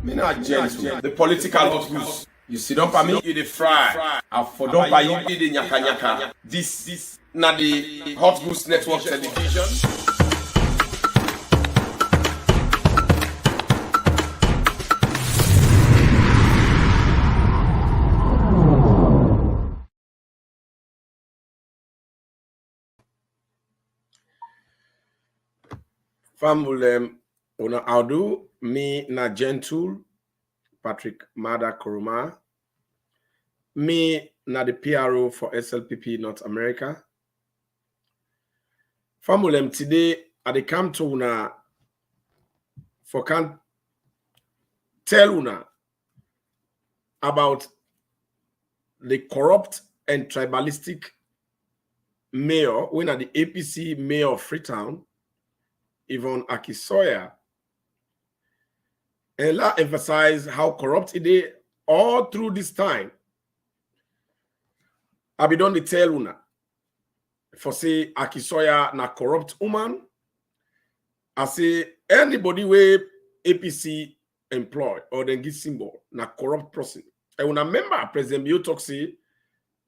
Me not gentle. The political hot goose. You sit down for me, you the fry. I for don't buy you the nyaka nyaka. This na the Hot Goose Network television. Family, una audu me na gentle Patrick Mada Kuruma. Me na the PRO for SLPP North America. Family, today I dey come to una for can tell una about the corrupt and tribalistic mayor, when at the APC mayor of Freetown, even Aki-Sowyer, and la emphasize how corrupt it is all through this time. I be done the tell una for say Aki-Sowyer na corrupt woman. I say anybody where APC employ or then give symbol na corrupt person. And when I remember President Bio talk say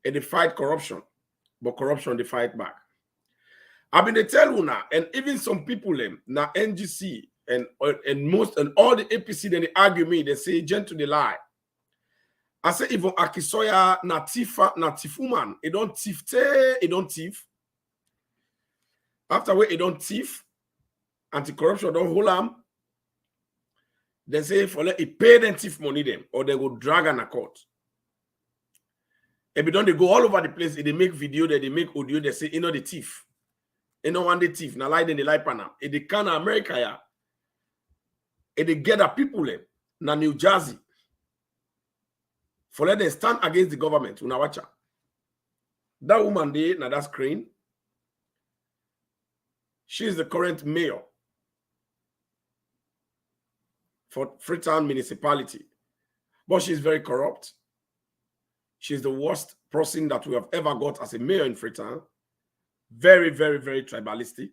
they fight corruption, but corruption they fight back. I been they tell una, and even some people na NGC and most and all the APC then they argue me, they say gentle they lie. I say even Aki-Sowyer na thief woman, it don't thief, it don't thief. After it don't thief, anti-corruption don't hold them. They say for let it pay them thief money them, or they go drag on a court. If don't they go all over the place, they make video, they make audio, they say, you know the thief. You know one the thief, now lie then they lie pana. If they can America, yeah. If they get the people na New Jersey. For let them stand against the government, una watch her. That woman there, na that screen, she is the current mayor for Freetown municipality. But she's very corrupt. She's the worst person that we have ever got as a mayor in Freetown. Very, very, very tribalistic.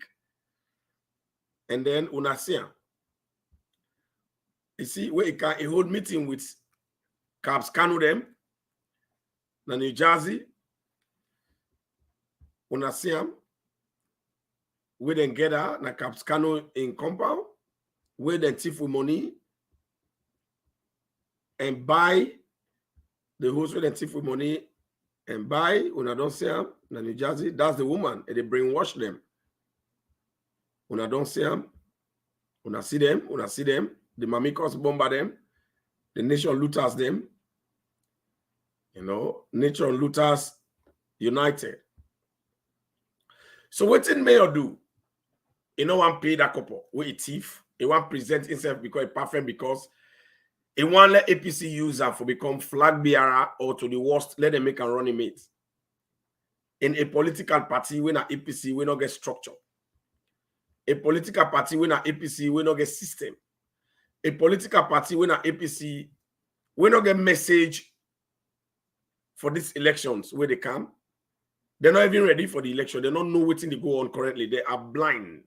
And then una see her. You see, where he hold meeting with Caps Cano them, na New Jersey. Una see him. We then get her na Caps Cano in compound. We then thief with money and buy the host with then thief with money and buy. Una don't see him na New Jersey. That's the woman. And they brainwash them. Una don't see him. Una see them. Una see them. The Mamikos bomber them. The nation looters them. You know, nation looters united. So what did mayor do? You know, one pay that couple with a thief. He want present himself because it's perfect because he want let APC user for become flag bearer or to the worst, let them make a running mate. In a political party, when a APC we not get structure. A political party when a APC we not get system. A political party when a APC we not get message for these elections where they come. They're not even ready for the election. They don't know what's in the go on currently. They are blind.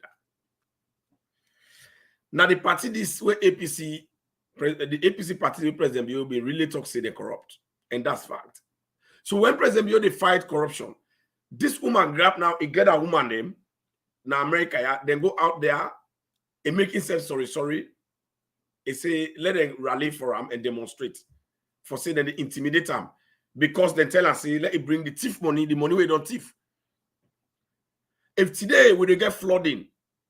Now the party this way APC, the APC party President Bio be really talk say they corrupt. And that's fact. So when President Bio they fight corruption, this woman grab now, he get a woman name, now America, yeah, then go out there and make himself sorry. He say, let them rally for him and demonstrate. For saying that they intimidate him. Because they tell us, say, let it bring the thief money, the money we don't thief. If today we they get flooding,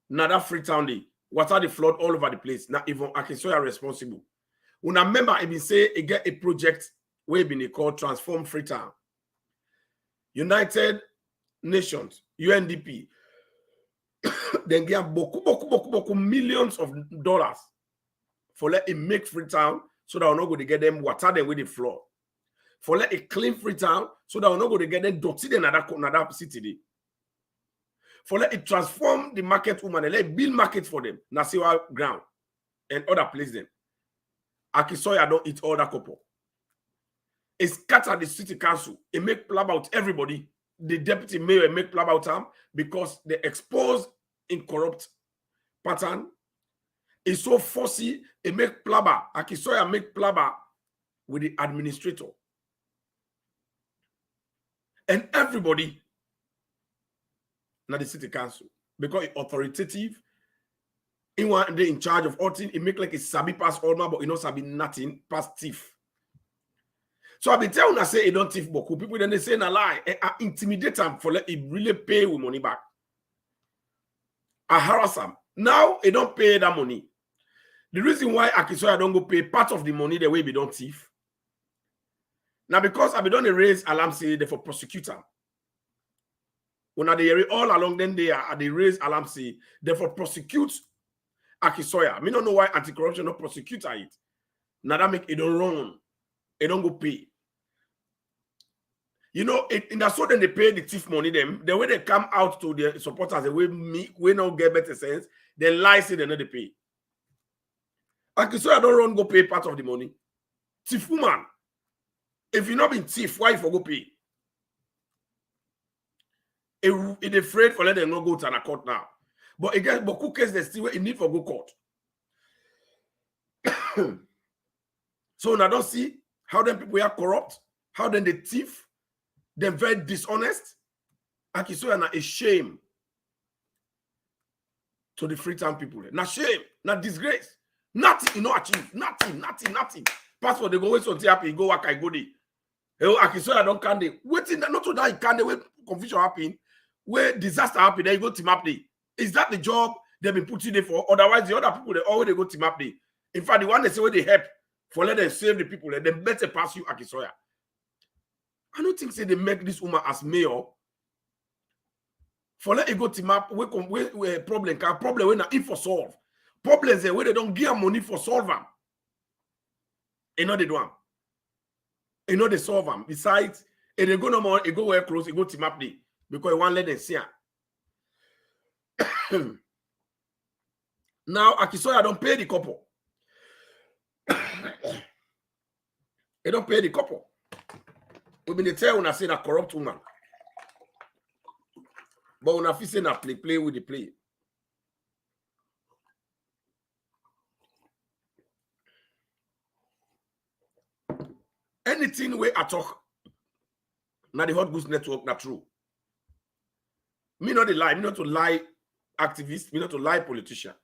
now that Freetown day, what are the flood all over the place? Now even Aki-Sowyer responsible. When I remember, I been say it get a project where been called Transform Freetown. United Nations, UNDP, then get boku millions of dollars for let it make Freetown so that we're not going to get them water them with the flood. For let it clean Freetown so that we're not going to get them dirty in another city. For let it transform the market woman and let it build market for them. Nasiwa ground and other places them. Aki-Sowyer don't eat all that couple. It scatter the city council. It make plan about everybody. The deputy mayor make plan about them because they expose in corrupt pattern. It's so fussy, it make plaba. Aki-Sowyer make plaba with the administrator. And everybody now the city council. Because it's authoritative. In one day in charge of all things, it make like a sabi pass all man, but it not sabi nothing past thief. So I've been telling I say it don't thief boku. People then they say a lie. I intimidate them for let it really pay with money back. I harass them. Now it don't pay that money. The reason why Aki-Sowyer don't go pay part of the money the way we don't thief. Now because I be done a raise alarm say they for prosecutor. When they all along then they are they raise alarm say they for prosecute Aki-Sowyer. Me don't know why anti-corruption not prosecute it. Now that make it don't run. It don't go pay. You know, in that so then they pay the thief money them. The way they come out to their supporters, the way we not get better sense, they lie say they not they pay. Aki-Sowyer don't run go pay part of the money. Thief woman. If you not been thief, why you for go pay? It afraid for let them not go to an court now. But again, but case they still in need for go court. So now don't see how them people are corrupt, how then they thief, they're very dishonest. Aki-Sowyer na a shame to the Freetown people. Not shame, not disgrace. Nothing, you know, achieve. Nothing. Passport, they go wait until happy, go work, I go there. Aki-Sowyer don't can they. Waiting, not to die, can they wait confusion happen, where disaster happen, then you go team up there. Is that the job they've been putting there for? Otherwise, the other people, they always go team up there. In fact, the one they say where they help for let them save the people, let them better pass you, Aki-Sowyer. I don't think say they make this woman as mayor for let it go team up where problem when not if for solve. Problems there where they don't give money for solve them. You know they do them. You know they solve them. Besides, if they go no more, it go where close, it go team up there because you want let them see. Now Aki-Sowyer don't pay the couple. They don't pay the couple. We've been tell when I say that corrupt woman. But when I feel say that play with the play. Anything where I talk, now the Hot Goose Network, not true. Me not the lie, me not to lie activist, me not to lie politician.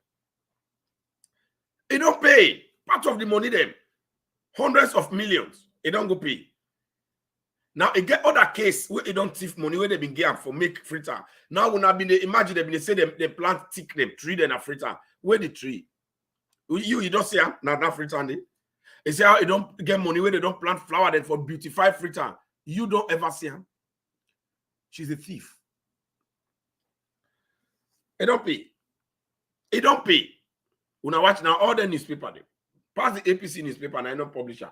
It don't pay. Part of the money them, hundreds of millions, it don't go pay. Now it get other case where they don't thief money where they been getting for make Freetown. Now when I been imagine they say they plant thick them tree then a Freetown. Where the tree? You don't see now that Freetown day. They say how you don't get money where they don't plant flower then for beautify Freetown. You don't ever see her. She's a thief. It don't pay. It don't pay. When I watch now all the newspaper they pass the APC newspaper and I know publisher.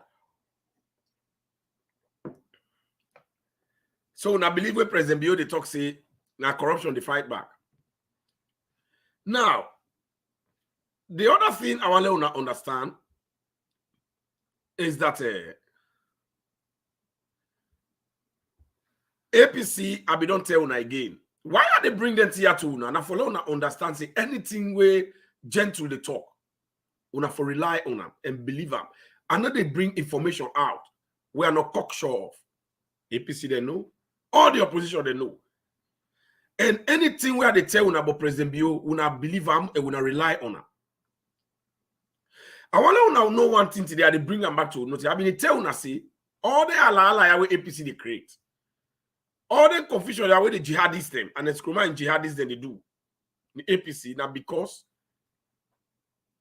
So when I believe where President Bio they talk say now corruption they fight back. Now, the other thing I want to understand is that APC I be don't tell una again. Why are they bring them here to una? And I follow una understand say anything where gentle they talk. Una for rely on them and believe them. And then they bring information out. We are not cocksure of. APC they know. All the opposition they know. And anything where they tell una about President Bio, una believe them and una rely on them. I want to know one thing today. They bring them back to notice. I mean, they tell una say all the ala where APC they create, all the confusion that way the jihadists them and the Skruma and jihadists them they do the APC now because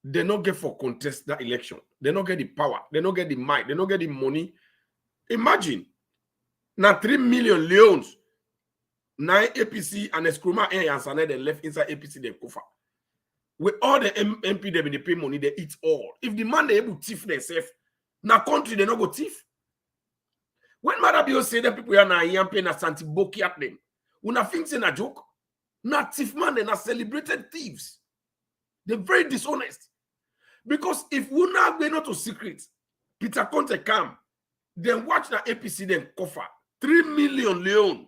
they not get for contest that election. They not get the power. They not get the might. They not get the money. Imagine now 3 million leons. 9 APC and the Skruma and they left inside APC they Kufa. With all the MP them in the pay money, they eat all. If the man they able to thief themselves, now country they not go thief. When Madabio say that people are now yampe na Santi Boki at them, when I think it's a joke, not thief man, they're not celebrated thieves. They're very dishonest. Because if we not going to secret, Peter Conte come, then watch the APC then cover 3 million leon,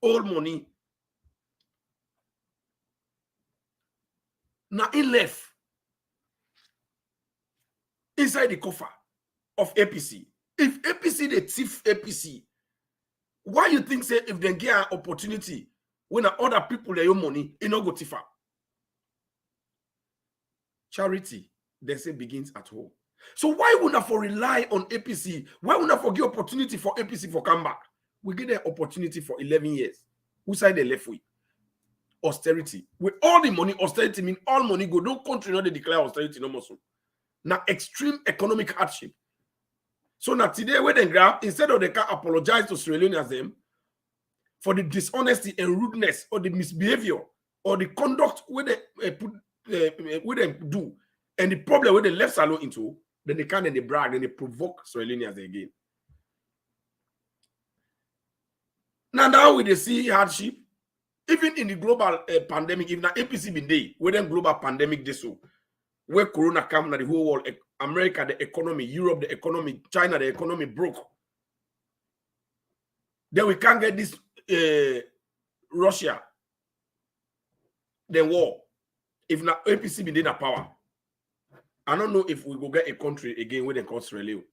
all money. Now he left. inside the coffer of APC. If APC they thief APC, why you think say if they get an opportunity when other people they own money, it no go thief am? Charity, they say, begins at home. So why would not for rely on APC? Why would not forgive opportunity for APC for come back? We get the opportunity for 11 years. Who side they left with? Austerity. With all the money, austerity mean all money go. No country not they declare austerity no more so. Now extreme economic hardship. So now today when they grab, instead of they can apologize to Sierra Leoneans them for the dishonesty and rudeness or the misbehavior or the conduct where they put what they do and the problem where they left Salon into, then they can and they brag and they provoke Sierra Leoneans again. Now we they see hardship, even in the global pandemic. If now APC been there, where then global pandemic this so, where Corona come, now the whole world, America the economy, Europe the economy, China the economy broke. Then we can't get this Russia, then war. If not APC be in a power, I don't know if we go get a country again where they call Sierra Leone.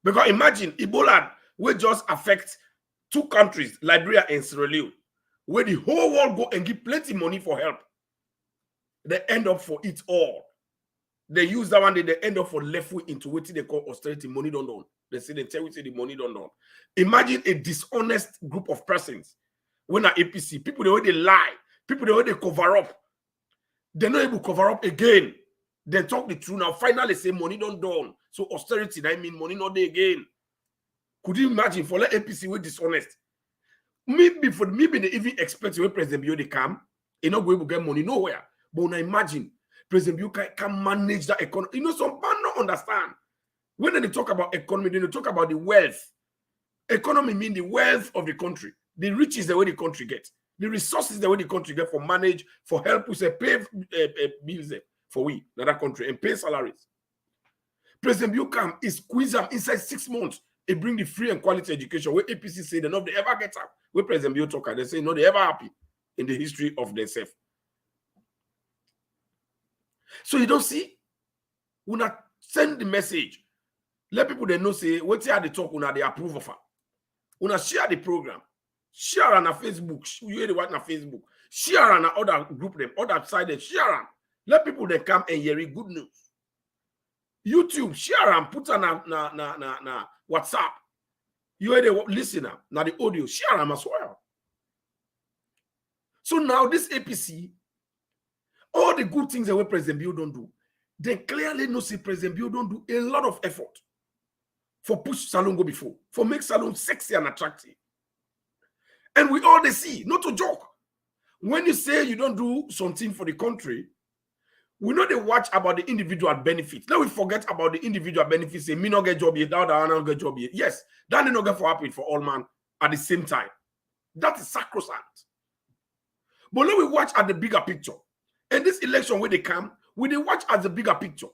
Because imagine Ebola will just affect 2 countries, Liberia and Sierra Leone, where the whole world go and give plenty money for help. They end up for it all. They use that one, they end up for left way into what they call austerity, money don't done. They say they tell you the money don't done. Imagine a dishonest group of persons when are APC, people the way they lie, people the way they cover up. They're not able to cover up again. They talk the truth now. Finally say money don't done. So austerity, that mean money not there again. Could you imagine for let APC with dishonest? Maybe they even expect when President Bio they come, they not going to get money nowhere. But now imagine President Bio can manage that economy. You know, some people don't understand. When they talk about economy, they talk about the wealth. Economy means the wealth of the country. The riches the way the country gets. The resources the way the country get for manage, for help, we say pay bills for we, another country, and pay salaries. President Bio come, he squeeze them inside 6 months. They bring the free and quality education where APC say they know they ever get up. Where President Bio talk, they say no, they ever happy in the history of themselves. So you don't see, we not send the message. Let people they know say what they talk, they approve of her. We not share the program. Share on Facebook. You hear the what on Facebook. Share on other group them, other side them. Share on. Let people they come and hear good news. YouTube, share and put on na WhatsApp. You hear the listener, now the audio, share them as well. So now this APC, all the good things that what President Bio don't do, they clearly know see President Bio don't do a lot of effort for push Salon go before, for make Salon sexy and attractive. And we all they see, not to joke. When you say you don't do something for the country, we know they watch about the individual benefits. Now we forget about the individual benefits. Say, me not get job here, that not get job here. Yes, that they not get for happy for all man at the same time. That is sacrosanct. But now we watch at the bigger picture. And this election where they come, we they watch at the bigger picture.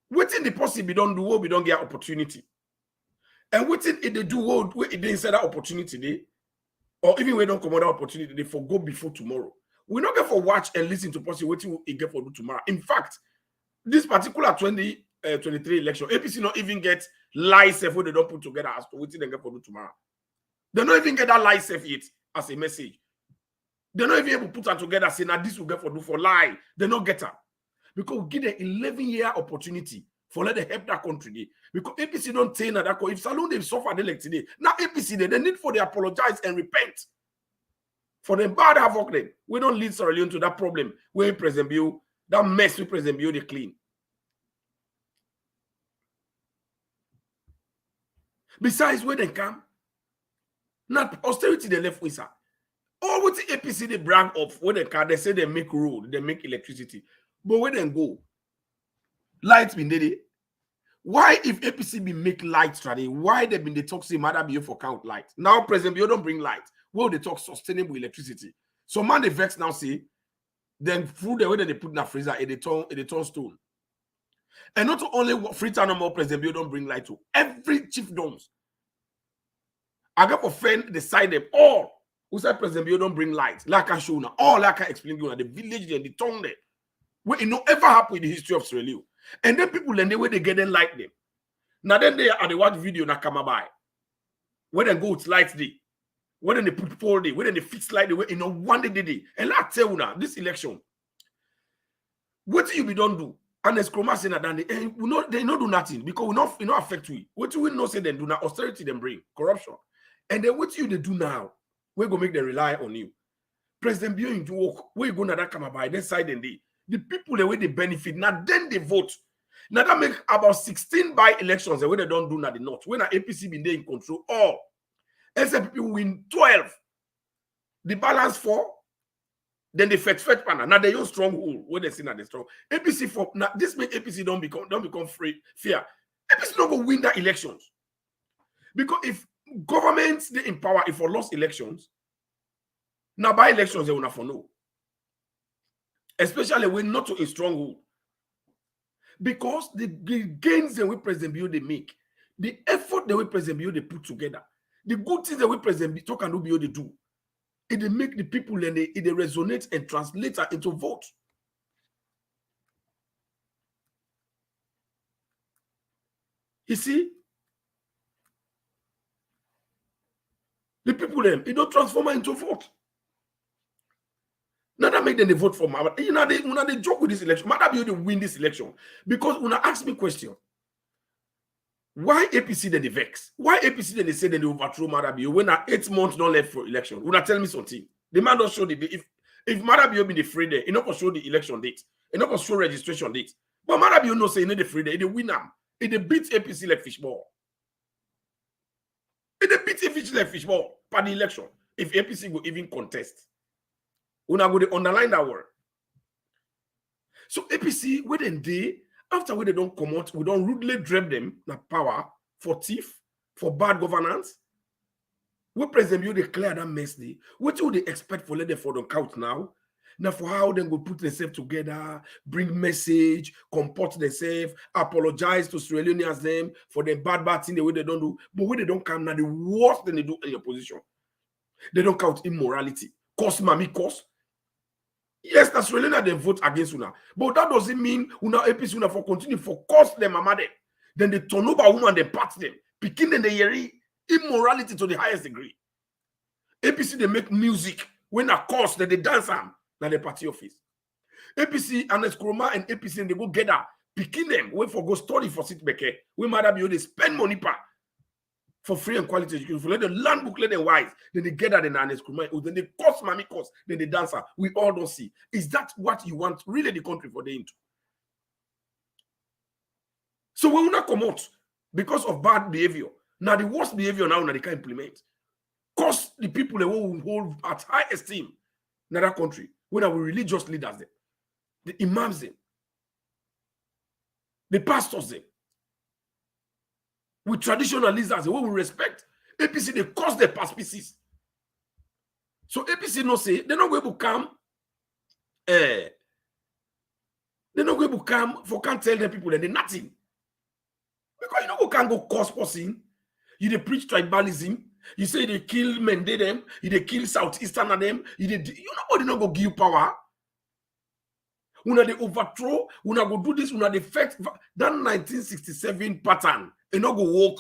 Waiting the possible we don't do what we don't get opportunity. And waiting if they do what they didn't say that opportunity they, or even we don't come out that opportunity, they forgo before tomorrow. We not get for watch and listen to possible what we get for do tomorrow. In fact, this particular 2023 election, APC not even get license where they don't put together as to what they get for do tomorrow. They don't even get that license yet as a message. They're not even able to put that together say now this will get for do for lie. They not get her. Because we give them 11-year opportunity for let them help that country day. Because APC don't say that if Salon they suffer they like today, now APC they need for they apologize and repent. For them bad havoc them. We don't lead Sierra Leone to that problem where President Bio, that mess with President Bio they clean. Besides where they come, not austerity they left with her. All what the APC they brag of when they can, they say they make road, they make electricity. But where they go, lights been there. Why if APC be make lights today? Why they been the toxic matter be for count light? Now President Bio don't bring light. Well, they talk sustainable electricity. So man, the vex now say, then food the way that they put in the freezer, they turn stone. And not only Freetown no more President Bio don't bring light to every chiefdoms. I got for friend decide them all. Who said President Bio don't bring light? Like I show now, all like I explain you now the village and the town there. Where it no ever happened in the history of Sierra Leone. And then people and the way they get them like them. Now then they are the watch video na come by. When they go with light day, when they put poll day, when they fix light the way one day. And let's tell you now, this election, what you be don't do? And as Chroma say that they not do nothing because we not affect we. What we not say them do now austerity them bring corruption. And then what you they do now, we're gonna make them rely on you. President Bio into work, where you gonna that come by that side and the people the way they benefit, now then they vote. Now that make about 16 by elections the way they don't do now the north. When an APC been there in control, all SFP win 12. The balance 4. Then they fetch panel. Now they use stronghold where they see now they strong. APC for now this make APC don't become fear. APC not gonna win that elections. Because if governments they in power, if for lost elections, now by elections they will not for no. Especially when not to a stronghold. Because the gains that we President Bio they make, the effort that we President Bio they put together, the good things that we President Bio can do they do. It they make the people and they resonate and translate into vote. You see, the people them it don't transform into vote. Now that make them they vote for Mada. You know they joke with this election. Mada be able to win this election because when I ask me question, why APC then they vex? Why APC then they say then they overthrow Mada Bio when 8 months don't left for election? When I tell me something, the man don't show the day. If Mada Bio be the free day, he not gonna show the election date, he not gonna show registration date. But Mada Bio no say he need the free day, he win them. He beat APC like fishball. He beat APC like fishball for the election. If APC go even contest. We are going to underline that word. So APC, when they after when they don't come out, we don't rudely drive them na power for thief, for bad governance. We President you declare that mess day. What do they expect for let them for the count now? Now for how they go put themselves together, bring message, comport themselves, apologize to Australians them for the bad thing the way they don't do. But when they don't come now, the worst than they do in your position. They don't count immorality. Cause mommy cause. Yes, that's really not they vote against Una. But that doesn't mean Una APC Una for continue for cause them mama them. Then they turn over woman, they pat them. Picking them the immorality to the highest degree. APC they make music when a cause that they dance am na the party office. APC and Eskroma and APC and they go get her, picking them, wait for go study for sit beke. We mother be they spend money for free and quality education. For let the land book, let them wise. Then they get that in an Eskroma. Then they cost mommy cost. Then they dancer. We all don't see. Is that what you want really the country for the into? So we will not come out because of bad behavior. Now the worst behavior now they can implement. Cost the people that will hold at high esteem in that country. When our religious leaders them, the imams them, the pastors them, with traditional leaders, the way we respect. APC, they cost their past pieces. So APC no say, they're not going to come, they're not going to come for can't tell the people that they're nothing. Because you know who can go cause person. You they preach tribalism. You say they kill men, they them. You they kill Southeastern of them. You know what they not go give you power. Una they overthrow. Una go do this. Una they effect that 1967 pattern. It not go work.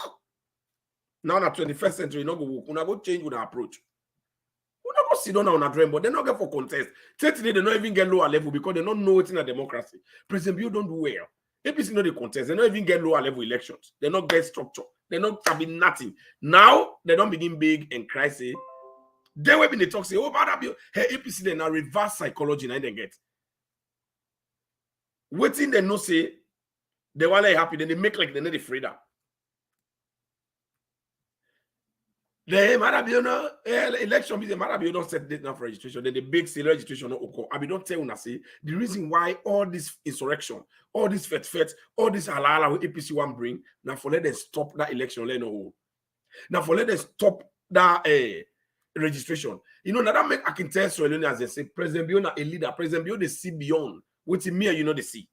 Now in the 21st century, it not go work. Una go change with our approach. Una go sit down on a dream, but they not get for contest. Today they don't even get lower level because they don't know it's in a democracy. President Bio don't do well. APC know the contest. They don't even get lower level elections. They not get structure. They not having nothing. Now they don't begin big and cry say. Then when they talk say, oh, but hey, APC they now reverse psychology now they get. Waiting they no say they want to happy. Then they make like they need the freedom. The Marabiono election be the Marabiono set date now for registration. Then the big sale registration no occur. I be don't tell una say the reason why all this insurrection, all this fet, all this halala with APC one bring now for let them stop that election. Let no. Now for let them stop that registration. You know now that make I can tell Australians as they say President Bio na a leader. President Bio they see beyond what in me you know they see.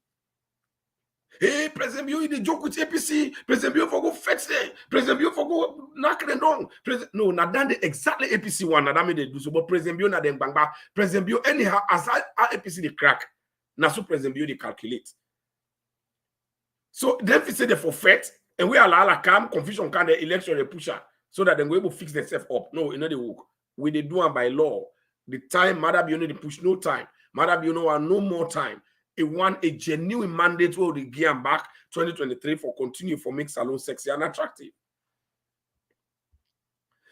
Hey, President Bio, they joke with APC. President Bio for go fetch them. President Bio for go knock them down. No, now done the exactly APC one. Now that made they do so. But President Bio, now them bang back. President Bio, anyhow, as APC they crack. Now so President Bio they calculate. So then we say they forfeit, and we allow la calm confusion kind of election they push her so that then we able to fix themselves up. No, you know they work. We they do them by law. The time matter be only the push no time. Matter be no more time. It want a genuine mandate where they give them back 2023 for continue for make salon sexy and attractive.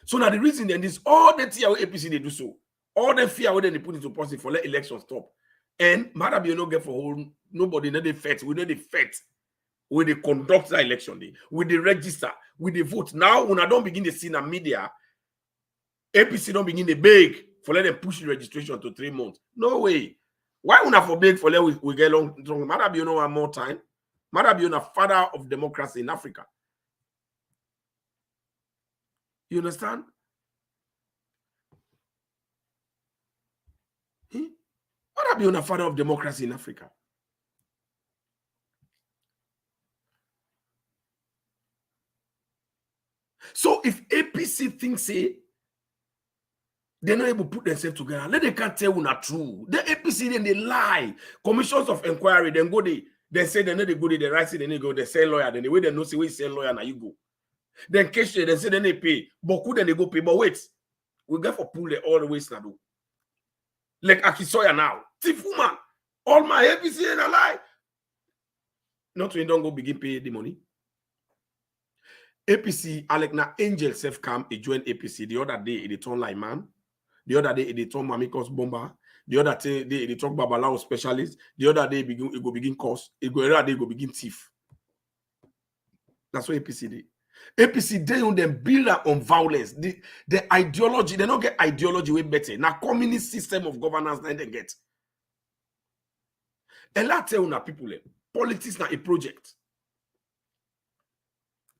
So now the reason then is all the TIO APC they do so. All the fear where they put into policy for let election stop. And matter be no get for whole nobody know the fet. We know the fet. We they conduct the election day. We they register. We they vote. Now when I don't begin to see in the media, APC don't begin to beg for let them push the registration to 3 months. No way. Why would I for beg for let we get long? Matter be one more time. Matter be a father of democracy in Africa. You understand? Matter be a father of democracy in Africa. So if APC thinks they're not able to put themselves together, let them can't tell not true. The APC then they lie. Commissions of inquiry then go they say they know they go they write it, then they go they sell lawyer, then the way they know say we sell lawyer now you go. Then cash they say then they pay, but could then they go pay. But wait, we get for pull the all the ways now. Like Aki-Sowyer now, thief woman, all my APC in a lie. Not when don't go begin pay the money. APC, Alec na Angel self cam he joined APC the other day. He turn like man. The other day he turn Mamikos bomber. The other day he talk Babalawo specialist. The other day he go begin course. He go other day he go begin thief. That's what APC did. APC they on them build on violence. The ideology they don't get ideology way better. Now communist system of governance they get. And let's tell una people politics na a project.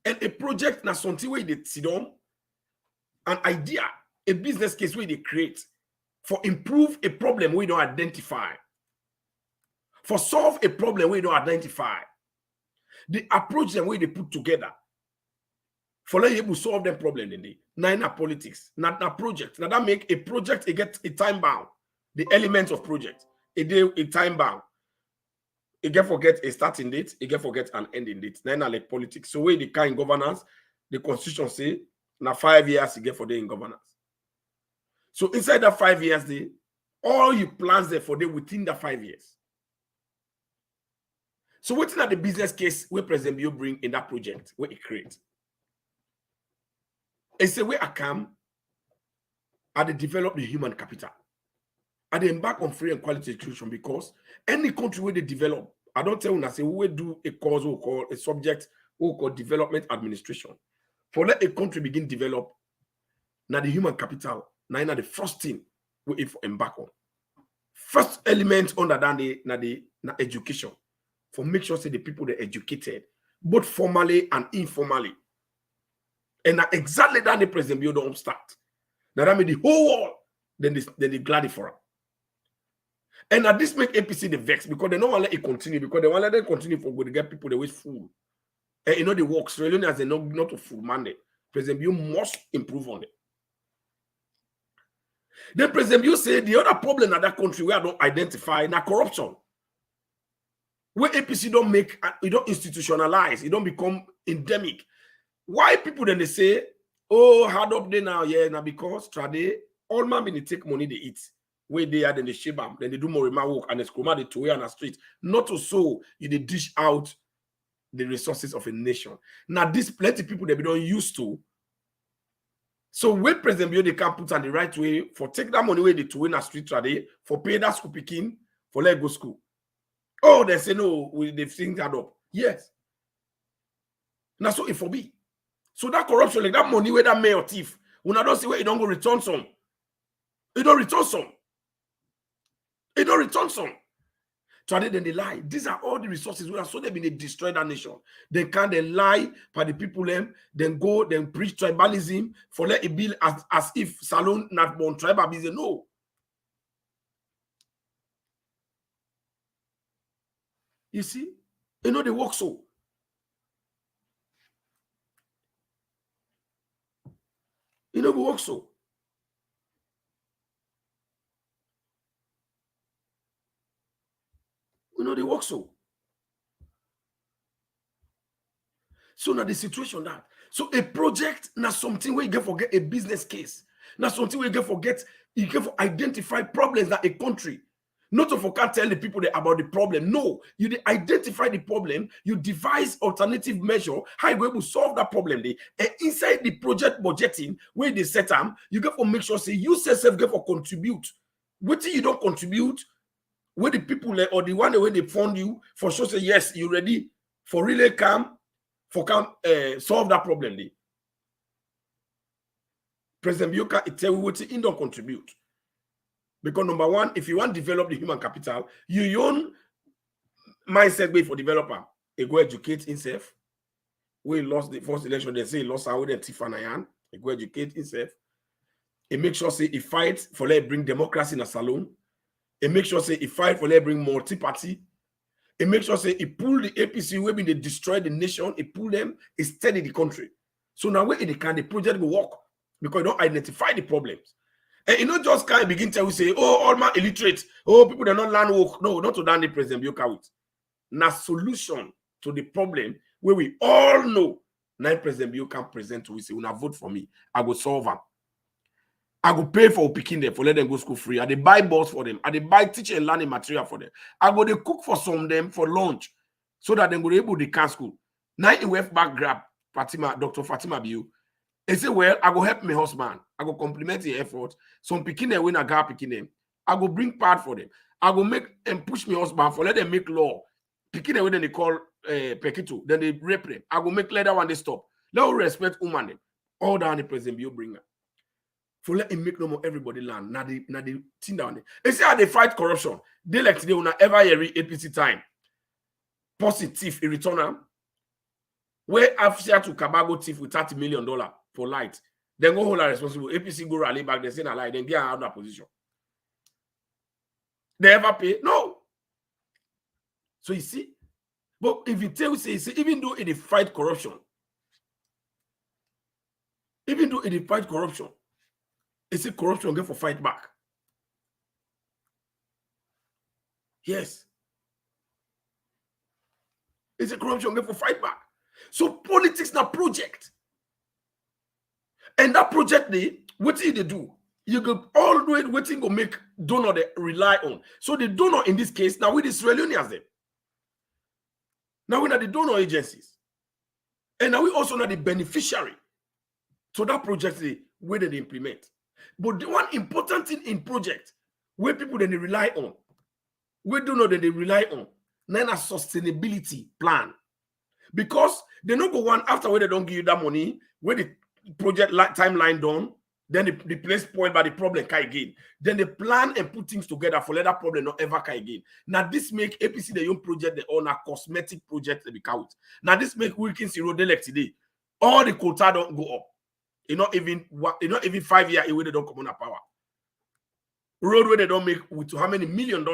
And a project na something where they sit down, an idea, a business case where they create for improve a problem we don't identify, for solve a problem we don't identify. The approach them where they put together for let you solve them problem in the nine politics, not a project. Now that make a project it get a time bound. The elements of project a time bound. It get forget a starting date, it get forget an ending date. Then like politics. So where the kind governance, the constitution say now 5 years you get for the in governance. So inside that 5 years, all you plans there for them within the 5 years. So what's not the business case where President Bio bring in that project where it creates? It's a way I come and they develop the human capital. And they embark on free and quality education because any country where they develop, I don't tell you, I say, we do a course we call a subject we call development administration. For let a country begin develop, now the human capital, now the first thing we embark on. First element under the education. For make sure say the people they educated, both formally and informally. And now exactly that the President Bio don't start. Now that mean the whole world, then they glad it for them. And now this make APC the vex because they don't want to let it continue because they want to let them continue for good to get people the way full. And you know the works really as they not to full mandate. President Bio must improve on it. Then President Bio say the other problem in that country where I don't identify na corruption. Where APC don't make it don't institutionalize, it don't become endemic. Why people then they say, oh, hard up there now, yeah, now because trade all man when they take money they eat. Where they are, then they ship them, then they do more work and they scrum the two on the street. Not to so you they dish out the resources of a nation. Now, this plenty people they be don't used to. So when President Bio they can put on the right way for take that money where they to in a street trade for pay that school picking for let go school. Oh, they say no, they've seen that up. Yes. Now so it for be. So that corruption, like that money where that mayor thief, when I don't see where it don't go return some. It don't return some. It don't return some. So then they lie. These are all the resources where so they've been destroyed that nation. They can't they lie by the people them, then go, then preach tribalism for let it be as if Salon not born tribalism. No. You see? You know they work so. You know they work so. You know they work so. So now the situation that. So a project, now something where you get forget a business case. Now something where you get forget, you get for identify problems that a country. Not of can't tell the people about the problem. No, you identify the problem, you devise alternative measure, how you able to solve that problem. And inside the project budgeting, where they set them, you get for make sure say you yourself get for contribute. What you don't contribute, where the people or the one where they fund you for sure say yes, you ready for really come for solve that problem. President Bioka, it tell you what you don't contribute. Because number one, if you want to develop the human capital, you own mindset way for developer. He go educate himself. We lost the first election, they say he lost our Tifanayan. He go educate himself. He make sure say he fight for let bring democracy in a salon. He make sure say he fight for let bring multi-party. He make sure say he pull the APC where they destroy the nation. He pull them. He steady the country. So now where the project will work because you don't identify the problems. And you know, just can't begin to say, oh, all my illiterate, oh, people that not learn work. No, not to learn the President Bioka with. Now, solution to the problem where we all know now President Bioka present to we say, when I vote for me, I will solve them. I go pay for picking them for let them go school free. I they buy bus for them. I they buy teaching and learning material for them. I go they cook for some of them for lunch so that they go able to can school. Now in West back grab Dr. Fatima Biu. He say, well, I go help my husband. I go compliment the effort. Some picking them when I got picking them. I go bring part for them. I go make and push my husband for let them make law. Picking them when they call Pekito. Then they rape them. I go make leather when they stop. Let us respect woman. All down the President Biu bring her. For let him make no more everybody land. Now they thing down there. They say how they fight corruption. They like today will not ever hear APC time. Positive in return. Where Afsia to Kabago thief with $30 million for light. Then go hold a responsible. APC go rally back, they say a lie, then get out of that position. They ever pay? No. So you see, but if you tell say even though it fight corruption, it's a corruption get for fight back. Yes. It's a corruption get for fight back. So politics na project. And that project what they do? You go all the way waiting to make donor they rely on. So the donor in this case, now with the Sierra Leoneans them. Now we are the donor agencies. And now we also know the beneficiary. So that project where they implement. But the one important thing in project where people then they rely on, where donor then they rely on, then a sustainability plan. Because they don't go one after where they don't give you that money, where the project timeline done, then the place spoiled by the problem can again. Then they plan and put things together for let that problem not ever can again. Now this make APC the young project the own a cosmetic project they be count. Now this make Wilkins Road elect today. All the quota don't go up. It's not even 5 years away they don't come on a power. Road where they don't make with how many $1 million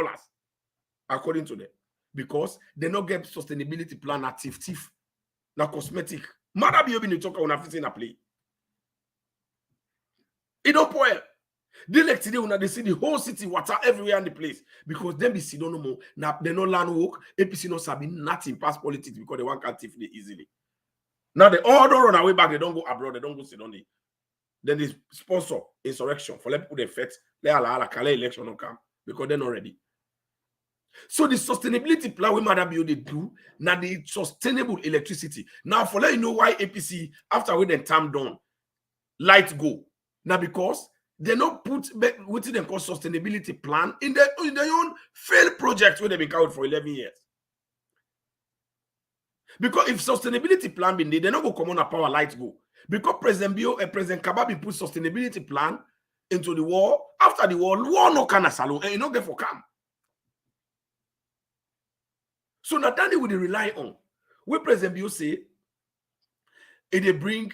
according to them. Because they don't get sustainability plan at TIF. Now cosmetic. Mother be able to talk on a in a play. It don't spoil. They like today when they see the whole city water everywhere in the place. Because them be see no more. Now they no land work. APC no sabi nothing past politics because they want can TIF easily. Now they all don't run away back, they don't go abroad, they don't go sit on it. Then they sponsor insurrection for let people they fight. Let la Kale election don't come because they're not ready. So the sustainability plan we might be able to do now the sustainable electricity. Now for let you know why APC after we then time done, light go. Now because they not put what they call sustainability plan in their own failed project where they've been counted for 11 years. Because if sustainability plan been there, they're not going to come on a power lights go. Because President Bio and President Kababi put sustainability plan into the war. After the war no can salon and you don't get for come. So now that they would rely on. Where President Bio say, if they bring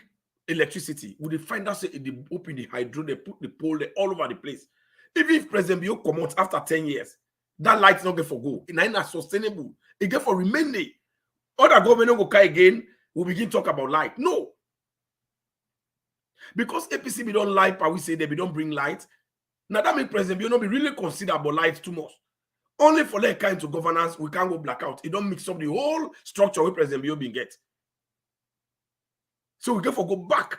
electricity, would they find out say if they open the hydro, they put the pole there all over the place. Even if President Bio come out after 10 years, that light not get for go. It's not sustainable. It get for remaining. Other government don't go carry again, we'll begin to talk about light. No. Because APC we don't light, but we say they don't bring light. Now that makes President Bio not be really consider about light too much. Only for that kind of governance, we can't go blackout. It don't mix up the whole structure where President Bio been get. So we therefore go back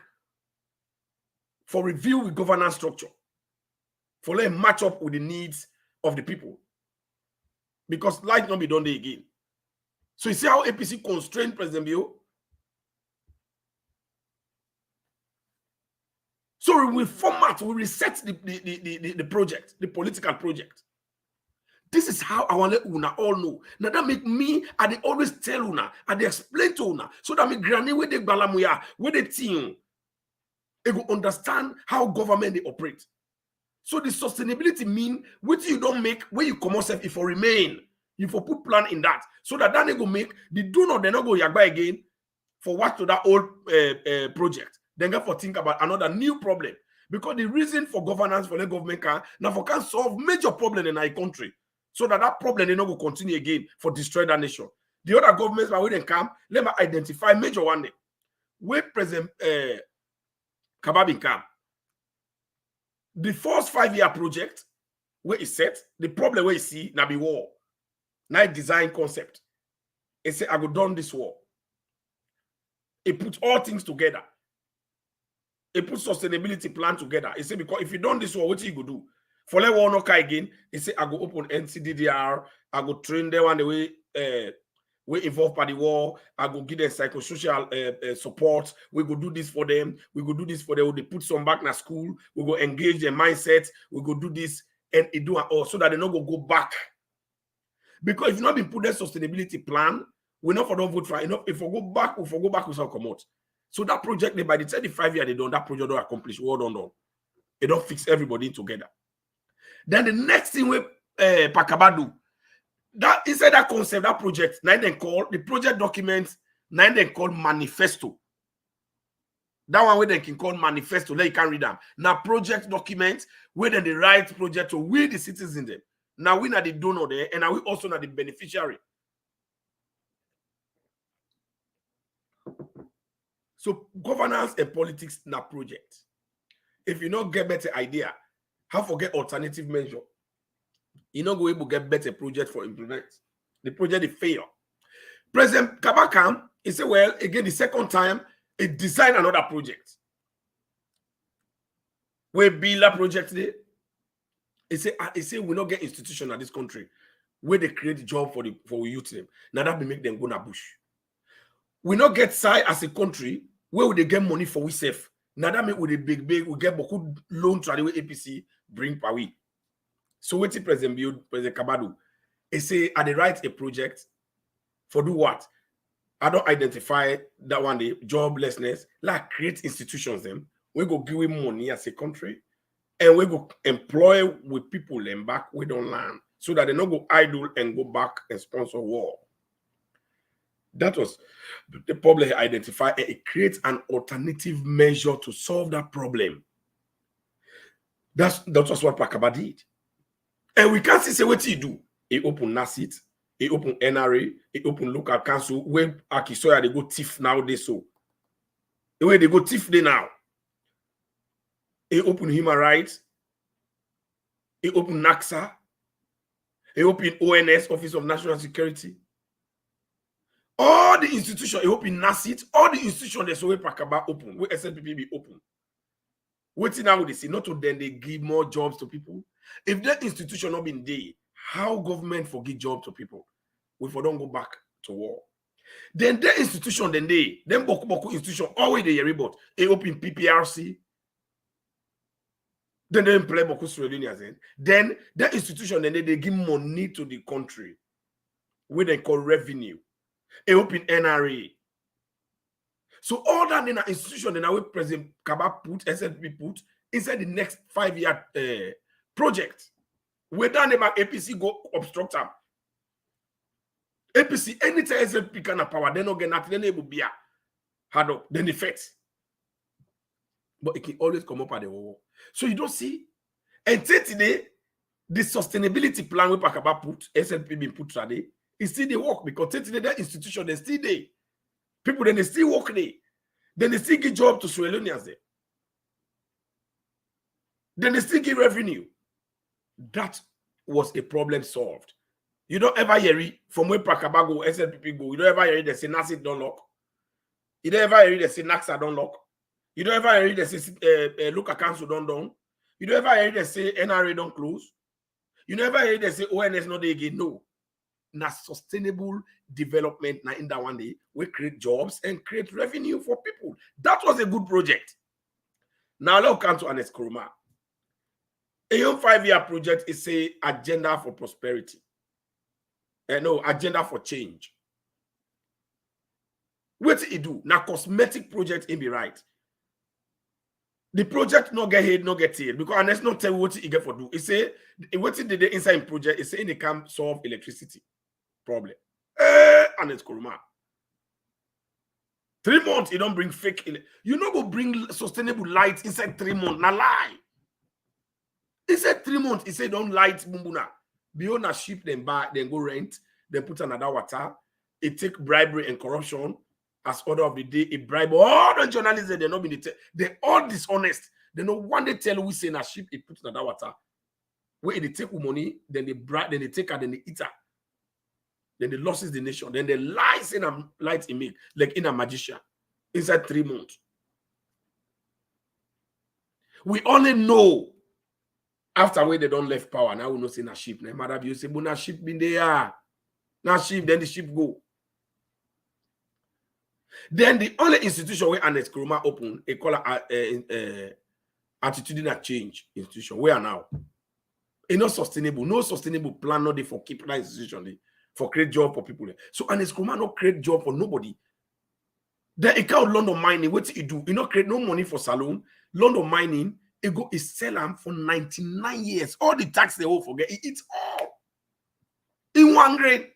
for review with governance structure, for let match up with the needs of the people. Because life not be done there again. So you see how APC constrained President Bio? So we format, we reset the project, the political project. This is how I want to let Una all know. Now that make me, I they always tell Una, I they explain to Una, so that me granny where they balamuya, where they team, they will understand how government they operate. So the sustainability mean what you don't make, where you come yourself, if you remain, you for put plan in that, so that they go make the do not they not go yagba again for what to that old project. Then go for think about another new problem, because the reason for governance for the government can solve major problem in our country, so that problem they not go continue again for destroy that nation. The other governments by where they come, let me identify major one day where President Kababin come. The first 5-year project where it set, the problem where you see now be war. Now design concept. It say I go done this war. It puts all things together. It puts sustainability plan together. It say because if you done this war, what you go do? For let war not again, it say I go open NCDDR, I go train them on the way we involved by the war. I go give them psychosocial support. We go do this for them. We go do this for them. They put some back in school. We go engage their mindset. We go do this and it do all so that they not go back. Because if you not been put that sustainability plan, we not for don't vote for enough. If we go back, we shall come out. So that project, by the 35 years they done, that project don't accomplish. Well done. It don't fix everybody together. Then the next thing we Pakaba do, that inside that concept, that project, now they call the project documents, now they call manifesto. That one where they can call manifesto, let you can read them. Now project documents, where then the right project to we the citizens them. Now we not the donor there, and now we also not the beneficiary. So governance and politics na project. If you not get better idea, how forget alternative measure, you not go able to get better project for implement. The project is fail. President Kabakam, he said, well, again, the second time, he designed another project. We build a project there. He said, we not get institution in this country where they create job for youth them. Now that will make them go na bush. We not get side as a country where would they get money for we safe. Now that make with a big, we get beaucoup loan to the way APC bring power. So what President Kabadu, he say, I they write a project for do what? I don't identify that one day joblessness, like create institutions them. We go give him money as a country, and we go employ with people and back we don't land, so that they not go idle and go back and sponsor war. That was the problem he identified, and it creates an alternative measure to solve that problem. That was what Pakaba did. And we can't say what he do. He open NASIT, he open NRA, he open local council. When Aki-Sowyer they go thief nowadays, so the way they go thief they now. He open human rights, he open NAXA, he open ONS, Office of National Security. All the institutions, he open NASIT, all the institutions they so Pakaba open, where SNPP be open. Waiting now they see not to then they give more jobs to people. If that institution not been there, how government forgive job to people? We for don't go back to war. Then the institution then boku institution always they hear about. They open PPRC. Then they play boku Sierra. Then the institution then they give money to the country, where they call revenue. They open NRA. So all that in an institution, then our President Kaba put, SNP put inside the next 5-year project. Whether the APC go obstruct them. APC, anytime SNP can have power, they don't get nothing, then they will be hard up, then they fight. But it can always come up at the war. So you don't see. And today, the sustainability plan we Pakaba put, SNP been put today, it still they work because today that institution they still there. People then they still work there. Then they still give job to Sierra Leoneans there. Then they still give revenue. That was a problem solved. You don't ever hear it from where Pakaba go, SNPP go. You don't ever hear it, they say NASIT don't lock. You don't ever hear they say NAXA don't lock. You don't ever hear they say local council don't down. You don't ever hear they say NRA don't close. You never hear they say ONS not they again. No. Na sustainable development na in that one day we create jobs and create revenue for people. That was a good project. Now let's come to Ernest Koroma. A young 5-year project is a agenda for prosperity. No, agenda for change. What did he do? Now cosmetic project in be right. The project not get head, not get tail. Because Ernest not tell you what he get for do. He say what did the inside project? He say they can solve electricity problem. Ernest Koroma. 3 months, you don't bring fake. You know go bring sustainable light inside 3 months. Now lie. He said 3 months. He said don't light bumbuna. Be on a ship, then buy, then go rent, then put another water. It take bribery and corruption as order of the day. It bribe all the journalists. They're not being they're all dishonest. They know one they tell we say in a ship, it put another water. Where they take money, then they bribe, then they take her, then they eat her. Then they losses the nation. Then they lies in a light in me, like in a magician, inside 3 months. We only know after where they don't left power. Now we not see na ship. Now mother you say, but na ship been there. Na ship, then the ship go. Then the only institution where Ernest Koroma open, they call it attitudinal change institution. Where now? It's not sustainable. No sustainable plan, not there for keep that institution. For create job for people. So Ernest Koroma not create job for nobody. Then it count London mining. What he do? He not create no money for salon. London mining, it go is sell them for 99 years. All the tax they all forget. It eats all. In one grade.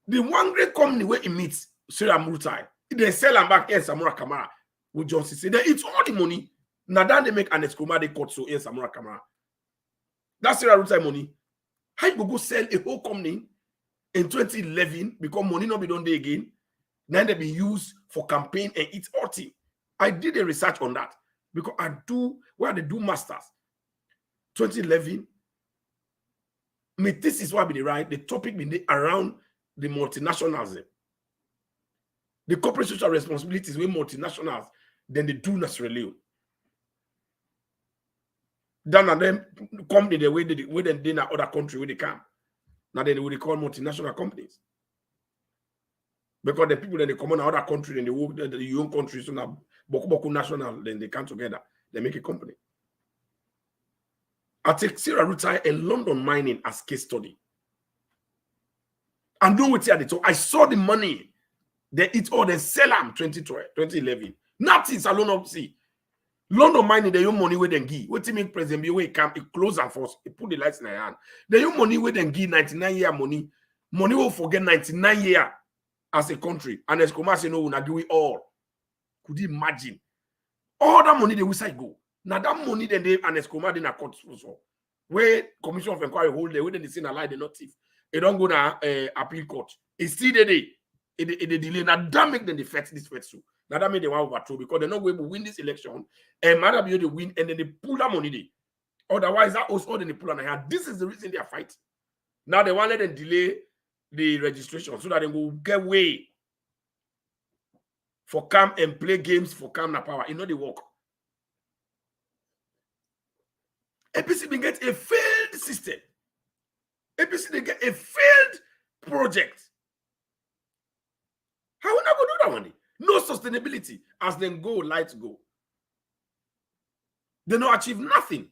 The one grade company where he meets Sarah Murutai. They sell them back here Samura Kamara with Johnson. Say they eat all the money. Now then they make Ernest Koroma they cut so here Samura Kamara. That's Sarah Murutai money. How you go sell a whole company in 2011 because money not be done there again? Then they be used for campaign and it's all thing. I did a research on that because I do where they do masters. 2011. This is what be the right. The topic be around the multinationals. The corporate social responsibilities with multinationals, then they do naturally. Then and then company the way they in other country where they come. Now then they call multinational companies. Because the people that they come in other country and they work in the own country, so now Boku national, then they come together, they make a company. I take Sarah Rutai and London mining as case study. And do what at the I saw the money. They eat all, they sell them 2011. Nothing alone of see. London mining, they own money with them give. What do you mean, President B? Come, it close and force, it put the lights in their hand. They own money with them give 99-year money. Money will forget 99 years as a country. And as Koroma say, no, we'll not do it all. Could you imagine? All that money they will say go. Now that money then they and as Koroma didn't court so. Where Commission of Inquiry hold there, when they say a lie, they not thief. They don't go to appeal court. It's still the day. It delay. Now that make them defect this fight so. Now that make them want overthrow because they're not going to win this election. And matter be able to win, and then they pull that money there. Otherwise, that also then they pull on the hand. This is the reason they are fighting. Now they want to let them delay the registration so that they will get way for come and play games for come na power. You know they work. APC they get a failed system. APC they get a failed project. How we not gonna do that one? No sustainability as then go, lights go. They don't achieve nothing.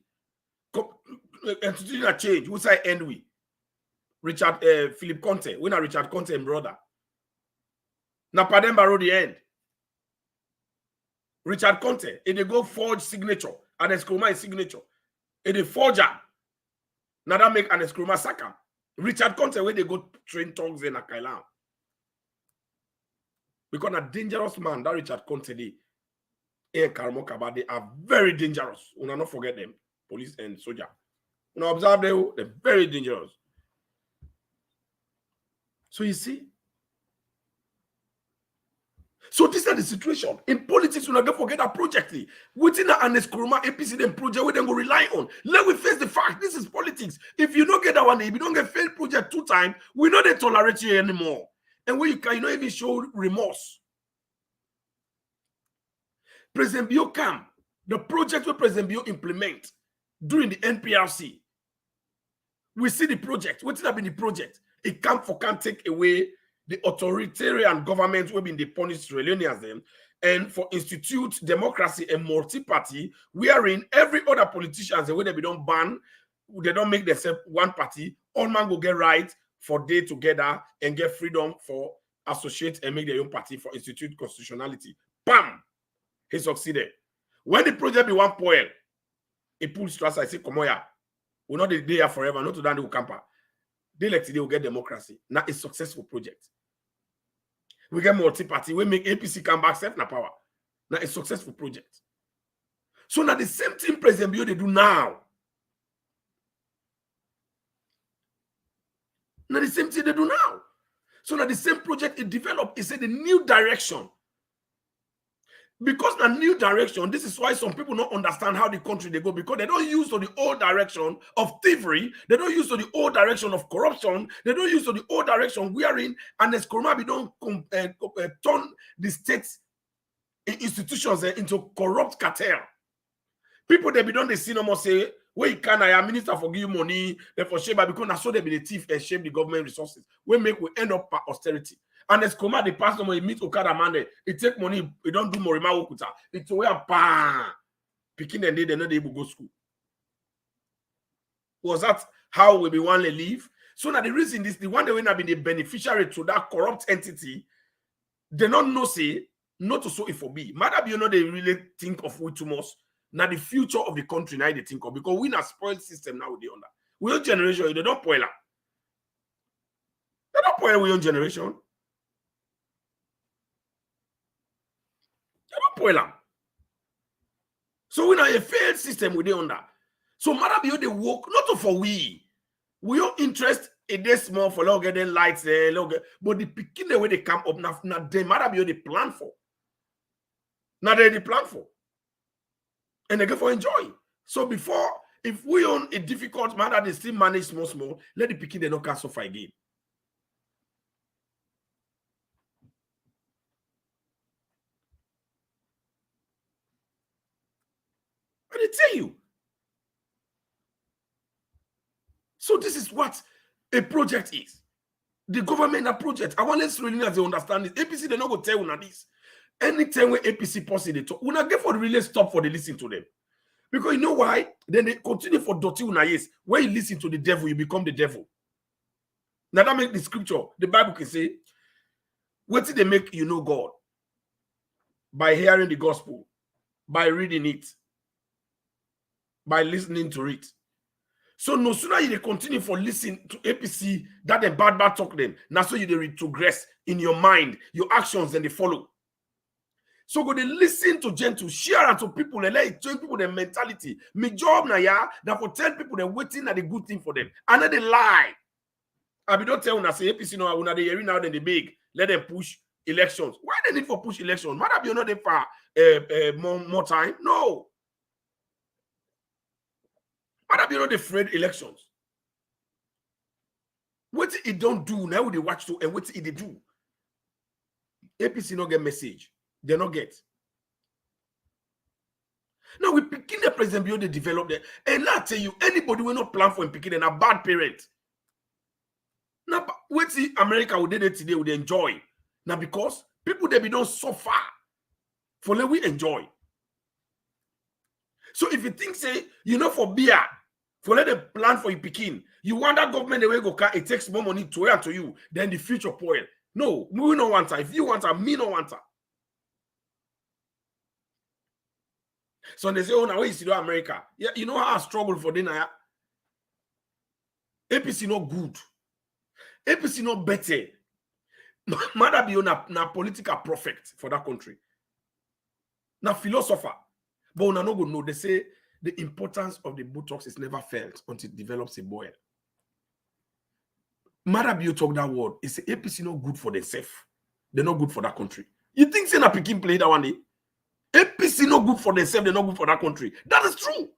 Institutional change. Who say end we? Richard Philip Conte. When are Richard Conte and brother? Now Pademba road the end. Richard Conte, if they go forge signature, and Koroma is signature. If they forger, now that make an Koroma Saka. Richard Conte, where they go train tongues in a Kailan. Because a dangerous man, that Richard Conte, they are very dangerous. We not forget them, police and soldier. You know, observe them, they're very dangerous. So you see. So this is the situation. In politics, we not forget that project. Within an Koroma APC them project, we then go rely on. Let we face the fact. This is politics. If you don't get that one, if you don't get failed project 2 times, we not they tolerate you anymore. And where you can not even show remorse. President Bio come. The project where President Bio implement during the NPRC. We see the project. What have been the project? It can't take away the authoritarian government will be in the punish Sierra Leoneans them, and for institute democracy and multi-party, wherein every other politicians, the way they don't ban, they don't make themselves one party, all man go get right for day together and get freedom for associate and make their own party for institute constitutionality. Bam! He succeeded. When the project be one point, he pulls to us, I say, come on, yeah. We're not there forever, not to down the camper. They like today will get democracy. Now it's a successful project. We get multi-party, we make APC come back safe na power. Now it's a successful project. So now the same thing President Bio they do now. Now the same thing they do now. So now the same project it developed, it said the new direction. Because the new direction, this is why some people don't understand how the country they go, because they don't use to the old direction of thievery, they don't use to the old direction of corruption, they don't use to the old direction wearing, and as Koromabi don't turn the states institutions into corrupt cartel. People they be done they see no more say, where you can I minister for give you money, therefore shape because now so they be the thief and shape the government resources. We end up austerity. And as Koma the pastor when he meet Okada man, he take money, he don't do Morima Okuta. It's where bam, picking and they not able to go school. Was that how we be want to live? So now the reason is the one that will not be the beneficiary to that corrupt entity, they not know say not to so it for be. Matter be you know they really think of we too much. Now the future of the country now they think of because we not spoiled system now with the under. We own generation, they don't spoil them. They don't spoil we own generation. So we know a failed system with the under. So matter be they work not for we don't interest in this small for long getting lights there, but the picking the way they come up now they matter be they plan for. Now they plan for. And they go for enjoy. So before, if we own a difficult matter, they still manage small, let the picking they not can suffer again. I tell you. So this is what a project is. The government a project. I want to really they understand this. APC they not go tell you this. Anytime when APC posse they talk, we not get for the really stop for the listen to them. Because you know why? Then they continue for dirty una yes. When you listen to the devil, you become the devil. Now that make the scripture, the Bible can say, what did they make you know God? By hearing the gospel, by reading it, by listening to it. So no sooner you continue for listening to APC that the bad talk them. Now so you they retrogress in your mind, your actions, and they follow. So go they listen to gentle, share and to people, and let it change people their mentality. My job now, yeah, that for tell people they're waiting at the good thing for them. And then they lie. I be don't tell when I say APC no, when they hearing now then they big, let them push elections. Why they need for push elections? Might be not there for more time? No. Might be not afraid elections. What it don't do now they watch to and what it they do. APC not get message. They not get. Now we picking the president beyond they develop there. And I tell you, anybody will not plan for him picking and a bad parent. Now wait see America would do it today would enjoy. Now because people they be done so far for let we enjoy. So if you think say you know for beer, for let them plan for you picking, you want that government the way go it takes more money to air to you than the future poor. No, we don't want her. If you want her, me no want her. So they say, oh, now you see America. Yeah, you know how I struggle for dinner. APC not good. APC not better. Mother be na political prophet for that country. Now philosopher. But we not go know. They say the importance of the Botox is never felt until it develops a boil. Mother be you talk that word. It's APC not good for themselves. They're not good for that country. You think say na Peking play that one day? APC not good for themselves, they're not good for that country. That is true.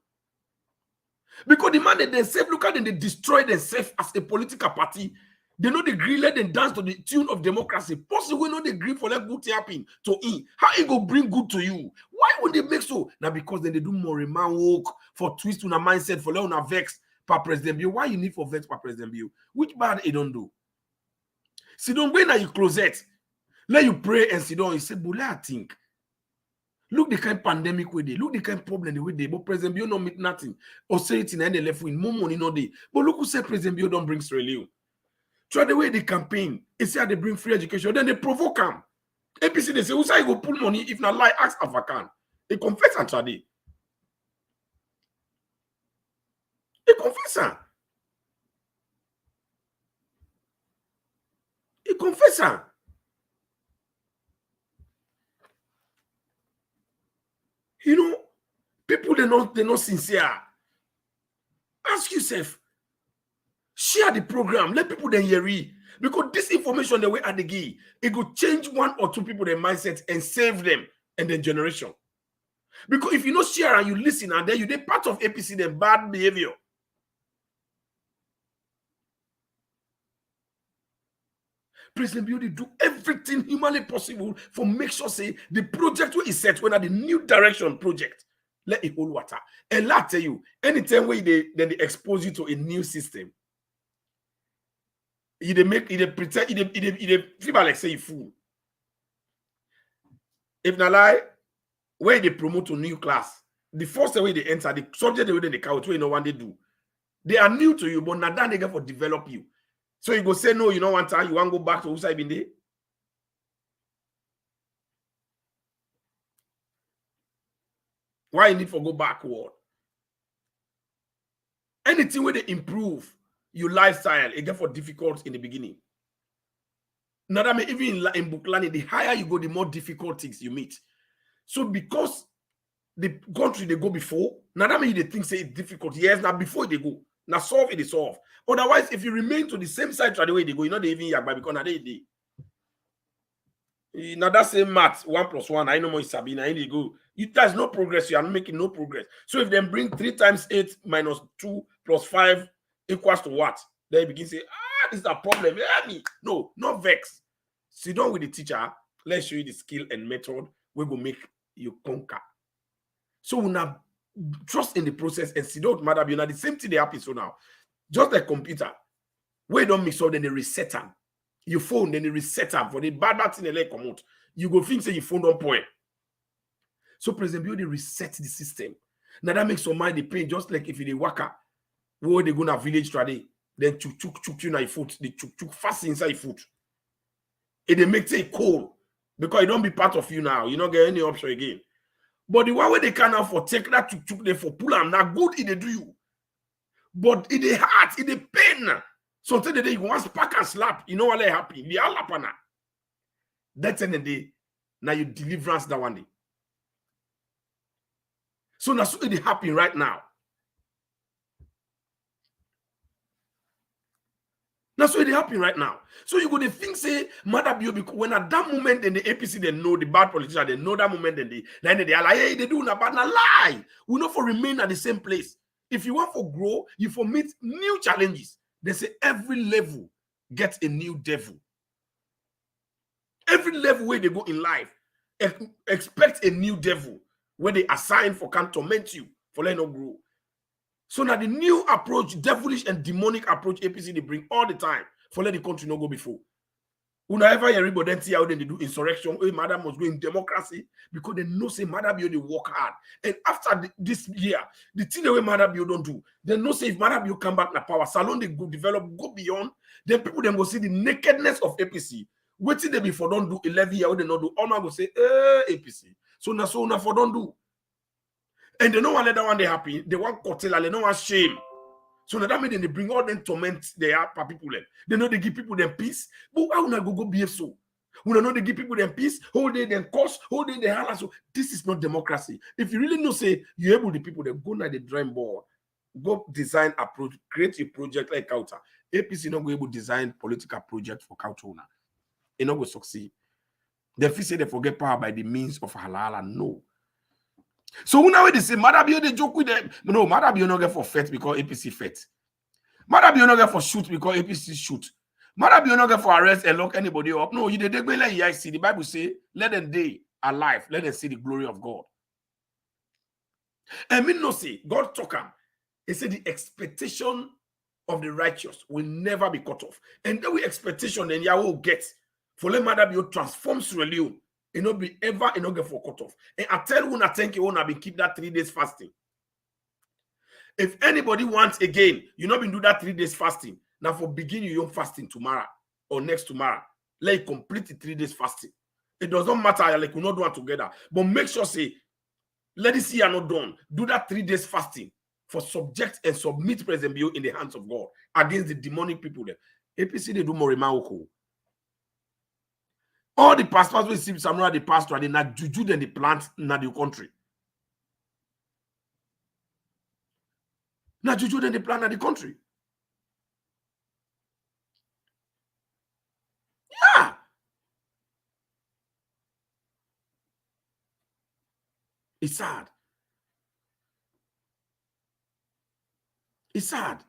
Because the man that themselves, look at them, they destroy themselves as a political party. They know they agree, let them dance to the tune of democracy. Possibly know they agree for let good happen to him. How it go bring good to you? Why would they make so? Now because then they do more man work for twist on a mindset for let on vex per President Bill. Why you need for vex per President Bill? Which bad he don't do? Sit down when you closet. Let you pray and sit down. You say, but I think. Look the kind of pandemic with they. Look the kind of problem with they. But President Bill don't meet nothing. Or say it in the left wing. More money no day. But look who said President Bill don't bring Sierra Leone. Try the way they campaign. It's how they bring free education. Then they provoke them. APC they say, who say you go pull money if not lie? Ask Avakan. They confess and try they. They confess. He confess. You know, people they're not sincere. Ask yourself, share the program, let people then hear it. Because this information the way at the give, it could change one or two people their mindset and save them and their generation. Because if you not share and you listen and then you they part of APC then bad behavior. President Beauty do everything humanly possible for make sure say the project where is set when the new direction project let it hold water. And let tell you anytime where they expose you to a new system, they make it pretend it feel like say you fool. If not lie, where they promote to new class, the first way they enter the subject the way they count, you know what they do. They are new to you, but now that they get for develop you. So you go say no, you know one time you want to go back to who side been there. Why you need to go backward? Anything where they improve your lifestyle, it get for difficult in the beginning. Now that mean even in book learning, the higher you go, the more difficult things you meet. So because the country they go before, now that mean they think say it's difficult. Yes, now before they go. Now solve it is solve. Otherwise, if you remain to the same side the way they go, you know they even yagba because now they now that same math 1 + 1. I know more Sabina. They go. There's no progress. You are making no progress. So if they bring 3 × 8 - 2 + 5 equals to what? They begin to say, this is a problem. No, not vex. Sit down with the teacher. Let's show you the skill and method. We will make you conquer. So we now trust in the process and sit down matter. You know the same thing they happen so now. Just like computer, where you don't mix up, then they reset them. Your phone, then they reset them for the bad thing they come out. You go think say your phone don't point. So President Bill they reset the system. Now that makes your mind the pain, just like if you waka, where they go to village today, then chuk you na your foot, the chuk fast inside your foot. It they make it cold because it don't be part of you now. You don't get any option again. But the one where they can for take that chuk they for pull them, now good it they do you. But it they hard, it they pain. Sometimes the day you want spark and slap, you know what they happy. They all happen. That's in the day. Now you deliverance that one day. So that's what it happen right now. That's what it happen right now. So you go to think say Mother Bio because when at that moment in the APC they know the bad politicians, they know that moment then they are like, hey, they do na bad na lie. We not for remain at the same place. If you want to grow, you for meet new challenges. They say every level gets a new devil. Every level where they go in life, expect a new devil where they assign for can torment you for letting not grow. So now the new approach, devilish and demonic approach, APC they bring all the time for let the country not go before. Whenever everybody see how they do insurrection, madam must go in democracy because they know say Mother Bio they work hard. And after this year, the thing the way Mother Bio don't do, they know say if Mother Bio come back na power, salon they go develop, go beyond, then people then go see the nakedness of APC. Waiting they before don't do 11 years, they not do. All man go say, APC. So now for don't do. And they don't want let that one they happy. They want curtail, they don't want shame. So now that means they bring all them torment they are for people. They know they give people them peace. But why would I go behave so? We don't know they give people them peace, whole day them curse, whole day they holler. So this is not democracy. If you really know, say you able the people, they go now the drawing board, go design approach, create a project like Kauta. APC not go able to design political project for Kauta now. It not go succeed. They feel say they forget power by the means of halala. No. So now they say Mother Bio they joke with them. No, Mother Bio not get for fet because APC fet. Mother Bio not get for shoot because APC shoot. Mother Bio not get for arrest and lock anybody up. No, you they like see the Bible say let them day alive, let them see the glory of God. And me no say, God talk him. He said the expectation of the righteous will never be cut off. And then we expectation then Yahweh will get. For let matter be transforms really. It not be ever it not get for cut off. And I tell you, I think you wanna be keep that 3 days fasting. If anybody wants again, you not been do that 3 days fasting. Now for begin your fasting tomorrow or next tomorrow. Let you complete the 3 days fasting. It does not matter, like we not do it together. But make sure say, let it see you are not done. Do that 3 days fasting for subject and submit President Bio in the hands of God against the demonic people there. APC they do more remarkable. All the pastors we see Samuel the pastor they not juju than the plant in the country. Not juju than the plant in the country. Yeah. It's sad. It's sad.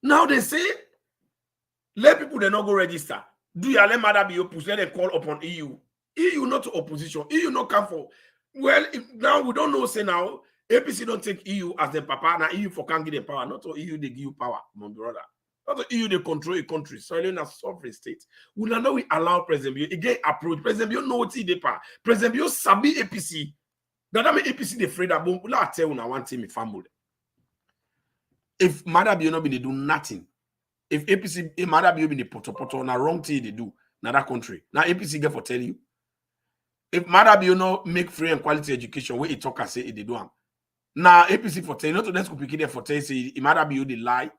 Now they say, let people they not go register. Do you let matter be opposed? Let them call upon EU. EU not to opposition. EU not come for. Well, now we don't know. Say now, APC don't take EU as the papa. Now EU for can't give them power. Not to EU they give you power, my brother. Not to EU they control a country. So in a sovereign state. We now we allow President Bio again approach. President Bio know what he dey power. President Bio sabi APC. That mean APC they afraid that. But I tell you now one thing, my family. If Mother Bio not be they do nothing. If APC, if Mother Bio be the poto na wrong thing they do na that country. Now APC get for tell you. If Mother Bio not make free and quality education, where it talk and say it they do am. Now APC for tell you, not to let's go pick it for tell say if Mother Bio they lie.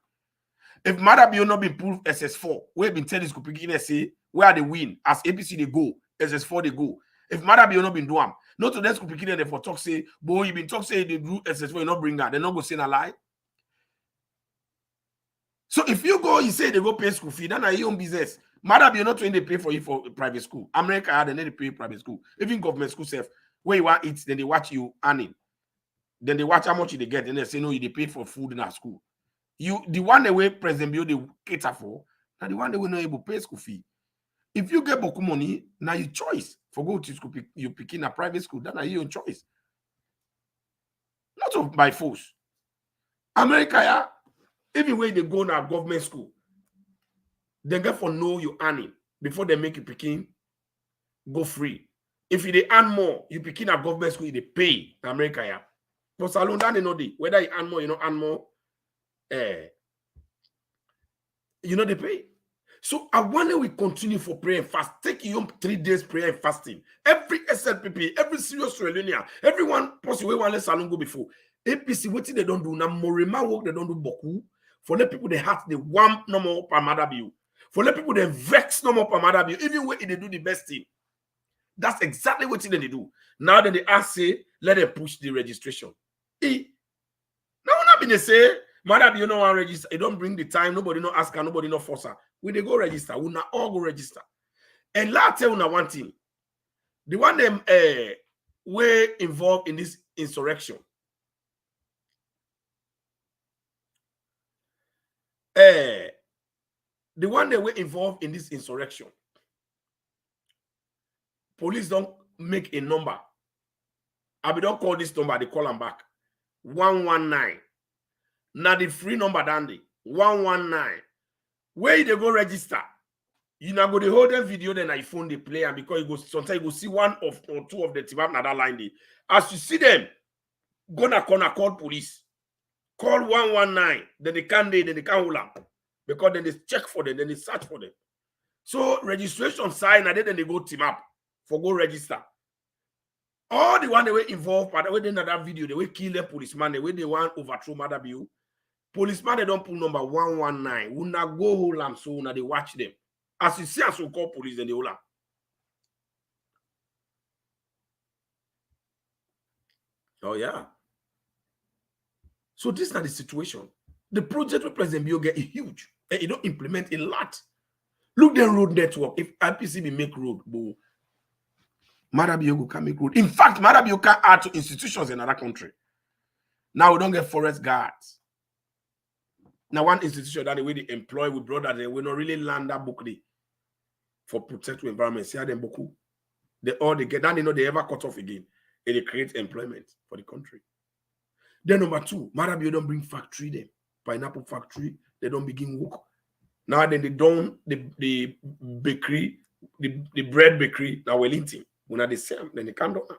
If Mother Bio not be proof SS4, where been tell this go pick it say where they win as APC they go, SS4 they go. If Mother Bio not been do am, not to let's go pick it for talk say, boy you been talk say they do SS4 you not bring that, they not go say a lie. So if you go, you say they go pay school fee, then are your own business. Mother be not when they pay for you for private school. America, they need to pay private school. Even government school self, where you want it, then they watch you earning. Then they watch how much they get, and they say no, you they pay for food in our school. You the one the way President Bio they cater for, now the one they will not able to pay school fee. If you get boku money, now your choice for go to school, you pick in a private school, then are your own choice. Not by force. America, yeah. Even when they go now government school, they get for know you earning before they make you picking go free. If you they earn more, you picking a government school, they pay in America. Yeah. For salon that they know they whether you earn more, you know, earn more, you know they pay. So I wonder we continue for prayer and fast. Take your 3 days prayer and fasting. Every SLPP, every serious Australia, everyone possible one less salon go before. APC, what they don't do now, Morema work they don't do boku. For the people they have the one no more per Mother Bio. For the people they vex no more per Mother Bio. Even when they do the best thing. That's exactly what they do. Now that they ask say, let them push the registration. Now not been they say, Mother Bio no one register. It don't bring the time. Nobody no ask her, nobody no force her. We they go register. We not all go register. And let's tell you one thing. The one them were involved in this insurrection. The one that were involved in this insurrection, police don't make a number. I don't call this number, they call them back. 119. Now the free number dandy. 119. Where they go register? You now go the hold them video, then I phone the player because you go sometimes you go see one of or two of the team up na that line. As you see them, gonna call police. Call 119, then they can't hold up. Because then they check for them, then they search for them. So registration sign, and then they go team up for go register. All the one they were involved, but the way they know that video, they will kill the policeman, the way they want overthrow Mother Bio. Policeman, they don't pull number 119. We not go hold them, so now they watch them. As you see, as we call police, then they hold them. Oh, yeah. So this is not the situation. The project with President Bio get huge. And you don't implement a lot. Look the road network. If IPCB make road, Mother Bio can make road. In fact, Mother Bio can add to institutions in another country. Now we don't get forest guards. Now one institution that the way they employ with brothers, they will not really land that book for protect the environment. See how them boku. They all they get, then they know they ever cut off again. it creates employment for the country. Then number two, Marabio don't bring factory them. Pineapple factory, they don't begin work. Now then they don't the bakery, the bread bakery, now Wellington. When are the same, then they can't do that.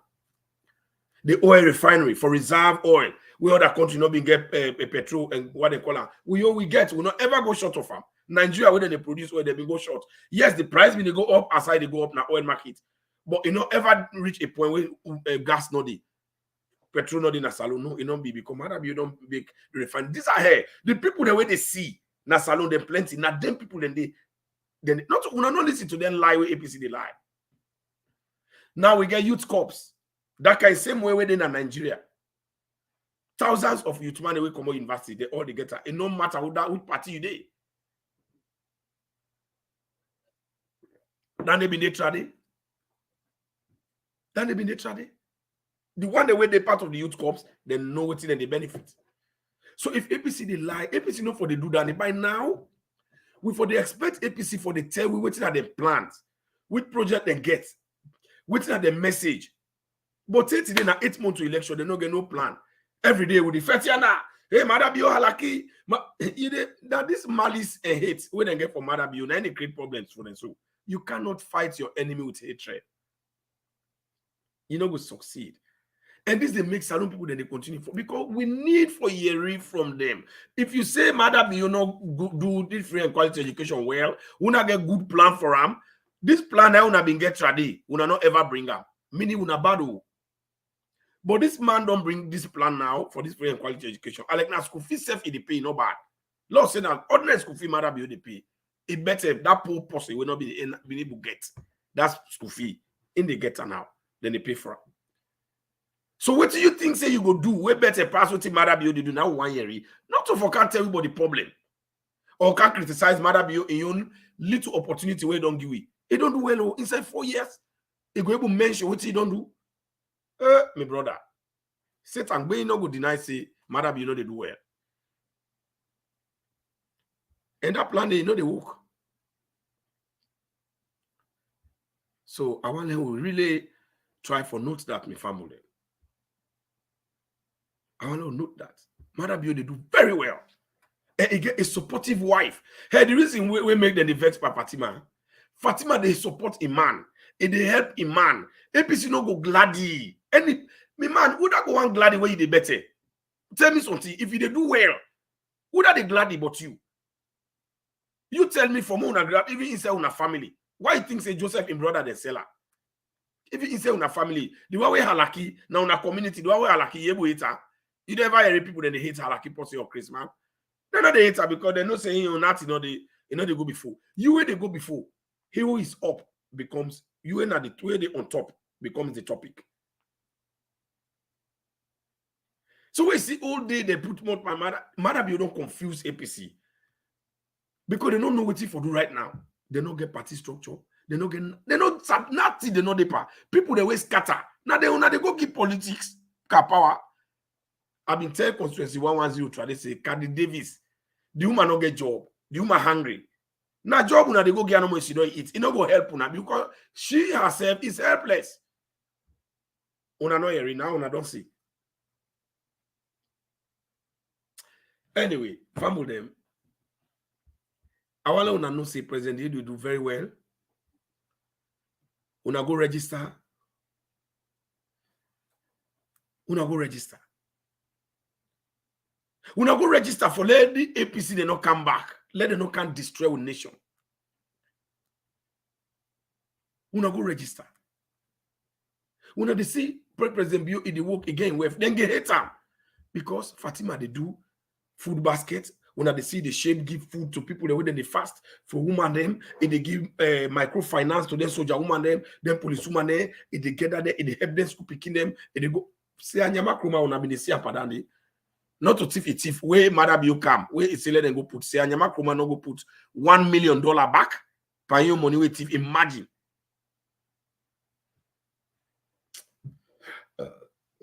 The oil refinery for reserve oil. We other country not being get petrol and what they call it. We get, we not ever go short of them. Nigeria, when they produce oil, they will go short. Yes, the price will go up aside they go up now oil market. But you know, ever reach a point where gas not the petrol not in a salon, no, it don't be because you don't make the refine. These are here. The people the way they see na salon, them plenty. Now them people then not we not listen to them lie where APC they lie. Now we get youth corps. That kind of same way in Nigeria. Thousands of youth men will come out university, they all they get it no matter who party you day. Then they been trade. The one the way they part of the youth corps, they know what's in the benefit. So if APC they lie, APC know for they do that. By now, we for they expect APC for they tell we waiting at the plans, which project they get, waiting at the message. But today na 8 months to election, they no get no plan. Every day with the Fetiana, hey, Madabio Halaki, that this malice and hate when they get for Madabio, now they create problems for them. So you cannot fight your enemy with hatred. You know, we succeed. And this they make salon people that they continue for because we need for hearing from them. If you say Madabio, you know, do this free and quality education well, we not get good plan for them. This plan I una been get ready, we not ever bring up. Meaning una badu. But this man don't bring this plan now for this free and quality education. I like now school fee self in the pay, no bad. Lord say now ordinary school fee matter be the pay. It better if that poor person will not be able to get that school fee in the getter now. Then they pay for it. So what do you think say you go do? We better pass what Madabio they do now 1 year. Not to for can't tell you about the problem. Or can't criticize Madabio in your little opportunity where don't give it. It don't do well inside 4 years. It go able to mention what he don't do. My brother, Satan, we no go deny say, Madam, you know they do well. And that plan, they know they work. So I want to really try for note that, my family. I want to note that. Madam, they do very well. And he get a supportive wife. Hey, the reason we make them vex by Fatima, they support a man. And they help a man. APC no go gladdy. Any me man, who that go on gladdy where you dey better? Tell me something. If you they do well, who that they gladdy but you? You tell me from una grab, even inside una family. Why you think say Joseph in brother the seller? Even inside una family, the one way halaki, now una community, the one way halaki yebu hater. You never hear people that they hate halaki posse or Christmas. They're not the hater because they're not saying you not they go before. You where they go before. He who is up becomes you and the two they on top becomes the topic. So we see all day they put more mother you don't confuse APC. Because they don't know what to do right now. They don't get party structure. They don't nothing, they know the power. People they way scatter. Now they go give politics power. I've been telling constituency 110 try they say Cardi Davis, the woman not get job, the woman hungry. Now job una they go get no more she don't eat. It not go help una because she herself is helpless. Una no hearing now, una don't see. Anyway, family them. I want to know say President will do very well. Una go register. Una go register. Una go register for let the APC they not come back. Let them not can destroy our nation. Una go register. Una they see President Bio in the work again with then get hate am because Fatima they do food basket. When they see the shape give food to people, the way they fast for woman them, if they give microfinance to them soldier woman them police woman them, if they gather them, if they help them school picking them, if they go say anyama kroma una be see apadande. Not to thief where Madam you come, where it's let them go put say anyama kroma no go put $1 million back, pay your money with thief. Imagine.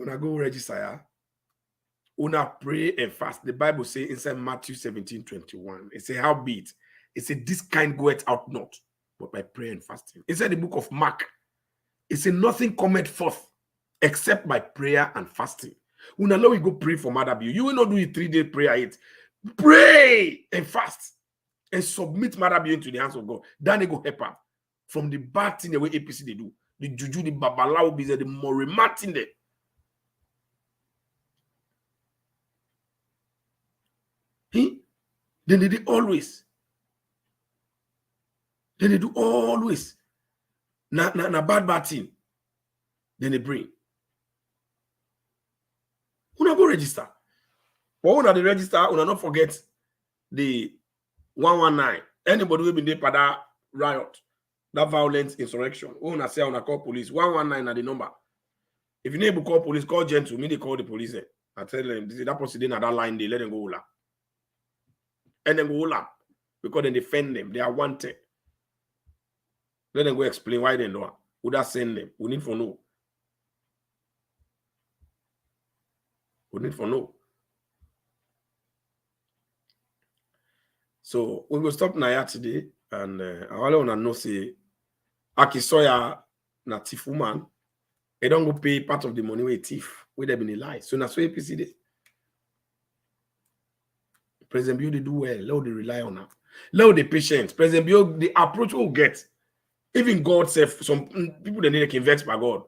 Una go register. Yeah? Una pray and fast. The Bible says inside Matthew 17:21. It says, howbeit, it says, this kind goeth out not, but by prayer and fasting. Inside the book of Mark, it says, nothing cometh forth except by prayer and fasting. Una know we go pray for Mother Bio. You will not do a 3-day prayer yet. Pray and fast and submit Mother Bio into the hands of God. Then they go help her from the bad thing the way APC they do. The juju, the babalawo business, the morimatin there. Then they do always. Then they do always. Na bad thing. Then they bring. Una go register. But una the register, una not forget the 119. Anybody will be there for that riot, that violent insurrection. Una say una call police. 119 are the number. If you need to call police, call gentle. Me they call the police. I tell them that person in that line, they let them go. And then go up because they defend them. They are wanted. Let them go explain why they know. Who that send them? We need to know. We need to know. So we will stop now today, and I want to know say Aki-Sowyer na thief woman. They don't go pay part of the money with thief. With them in a lie. So that's why APC they. President Bio, they do well. Let they rely on her. Let the patience. President Bio, the approach will get. Even God said, some people they need to vex by God.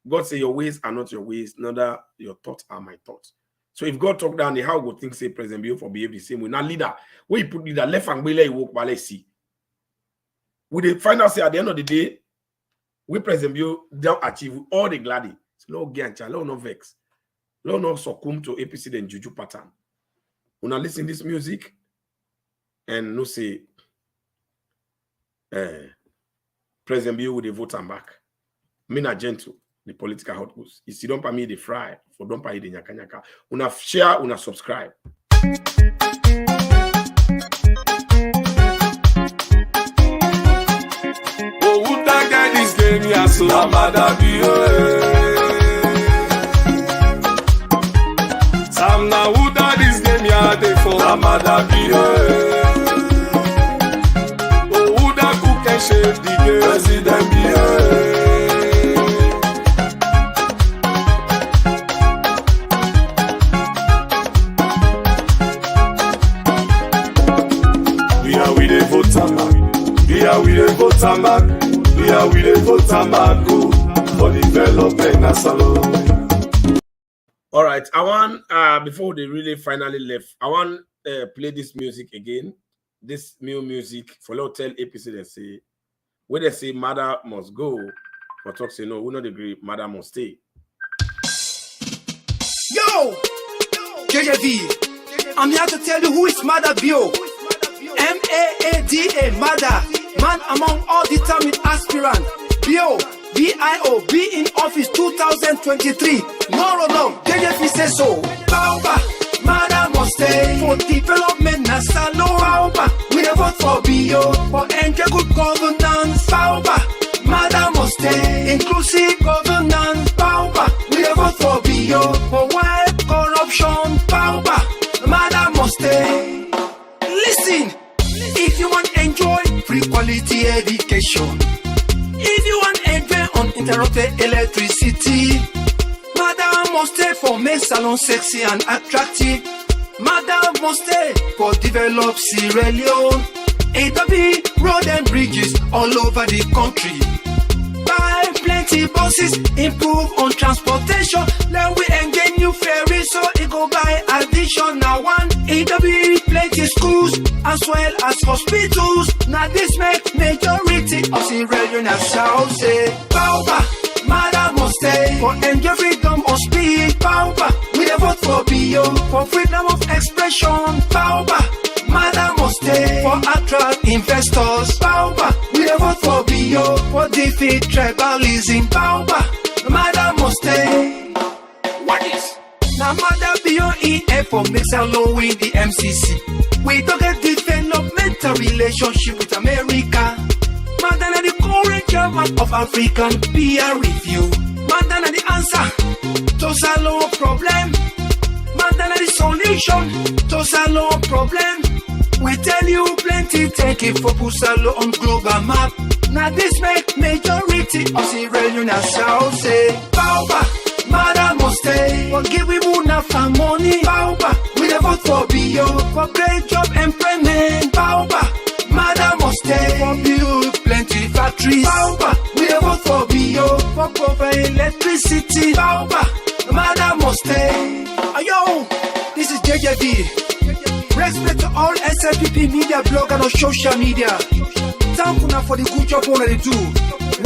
God say your ways are not your ways, neither your thoughts are my thoughts. So if God talk down, the how go think say President Bio for behave the same way. Now leader, where you put leader left and belay walk by let's see. We they find out say at the end of the day, we President Bio don't achieve all the gladi. So no gancha, no vex, no succumb to APC then juju pattern. Una listen this music and no say President Bio would vote and back. Me na gentle, the political hot goes. If you don't pay me the fry, for don't pay the nyaka nyaka. Una share, una subscribe. Oh, who that this game ya so Mother Bio. Sam na who that this game ya dey for Mother Bio. Oh, who that cook and shave the game President Bio. We dey vote back. We dey vote back. We dey vote back for development na salon. All right, I want before they really finally left, I want play this music again. This new music for tell APC they say when they say mother must go, for talk say no, we not agree, mother must stay. Yo, JJV, I'm here to tell you who is Mother Bio. M-A-A-D-A, Mother, man among all determined aspirants. Bio, B-I-O, be in office 2023. No, JJV says so. Bauba, Mother must stay for development. Nasalo, Bauba, we dey vote for Bio for enjoy good governance. Bauba, Mother must stay inclusive governance. Bauba, we dey vote for Bio for wipe corruption. Bauba, Mother must stay. Listen. If you want to enjoy free quality education, if you want to enjoy uninterrupted electricity, Mother must stay for make salon sexy and attractive. Mother must stay for develop Sierra Leone, AW, road and bridges all over the country. Buy plenty buses, improve on transportation. Let we engage new ferries so it go buy additional one. AW plenty schools as well as hospitals. Now this make majority of Sierra Leone shall say Bauba, Mother must stay for enjoy freedom of speech. Bauba, we dey vote for Bio for freedom of expression. Bauba, Mother must stay for attract investors. Bauba, we dey vote for Bio for defeat tribalism. Bauba, Mother must stay. What is? Now Mother Bio EF for make salon in the MCC. We don't get developmental relationship with America. Mother na the current chairman of African peer review. Mother na the answer to salon problem. Mother na the solution to salon problem. We tell you plenty, take it for Pusalo on global map. Now this make majority of Sierra Leone shall say Bauba, stay. For give we enough money. Bauba, we dey vote for Bio. For great job employment. Bauba, madam must stay. For build plenty factories. Bauba, we dey vote for Bio. For provide electricity. Bauba, madam must stay. Ayo, this is JJV. Respect to all SLPP media bloggers on social media. Thank you for the good job on they do.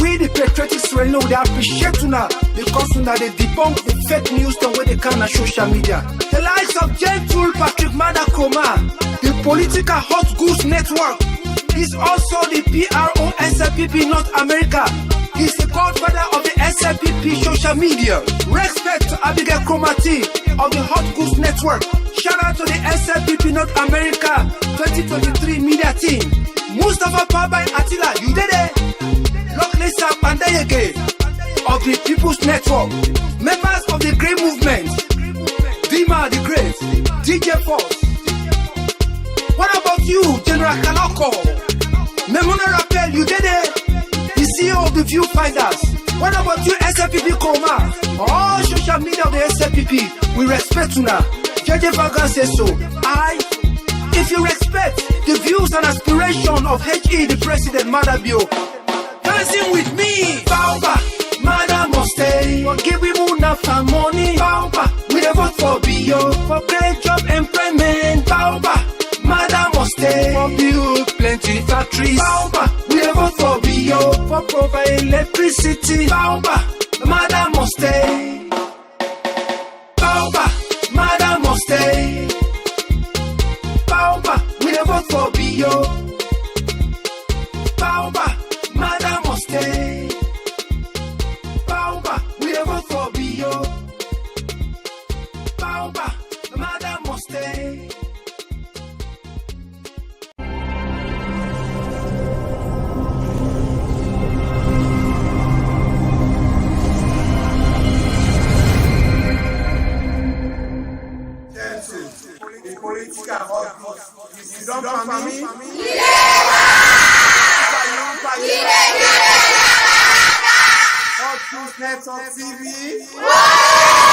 We the patriotic Sereno, they appreciate you because they debunk the fake news the way they can on social media. The likes of Gentle Patrick Madakoma, the political hot goose network, is also the PRO SLPP North America. He's the godfather of the SLPP social media. Respect to Abigail Kromati of the Hot Goose Network. Shout out to the SLPP North America 2023 media team. Mustafa Pabai Attila, you did it. Locklisa Pandayege of the People's Network. Members of the Grey Movement. Dima the Great. DJ Force. What about you, General Kaloko? Memona Rappel, you did it. The CEO of the Viewfinders. What about you, SLPP Koma? All social media of the SLPP, we respect you now. JJ Vagan says so. If you respect the views and aspiration of HE, the President, Madabio, dancing with me, Bauba, Madam must stay. For give we enough money, Bauba, we dey vote for Bio. For great job employment, Bauba, Madam must stay. For build plenty factories, Bauba, we dey vote for Bio. For provide electricity, Bauba, Madam must stay. Bauba, Madam must stay. Bauba, we dey vote for Bio. Bauba, Madam must stay. Bauba, we dey vote for Bio. Bauba, Madam must stay. You don't for me? Hot Goose Network TV.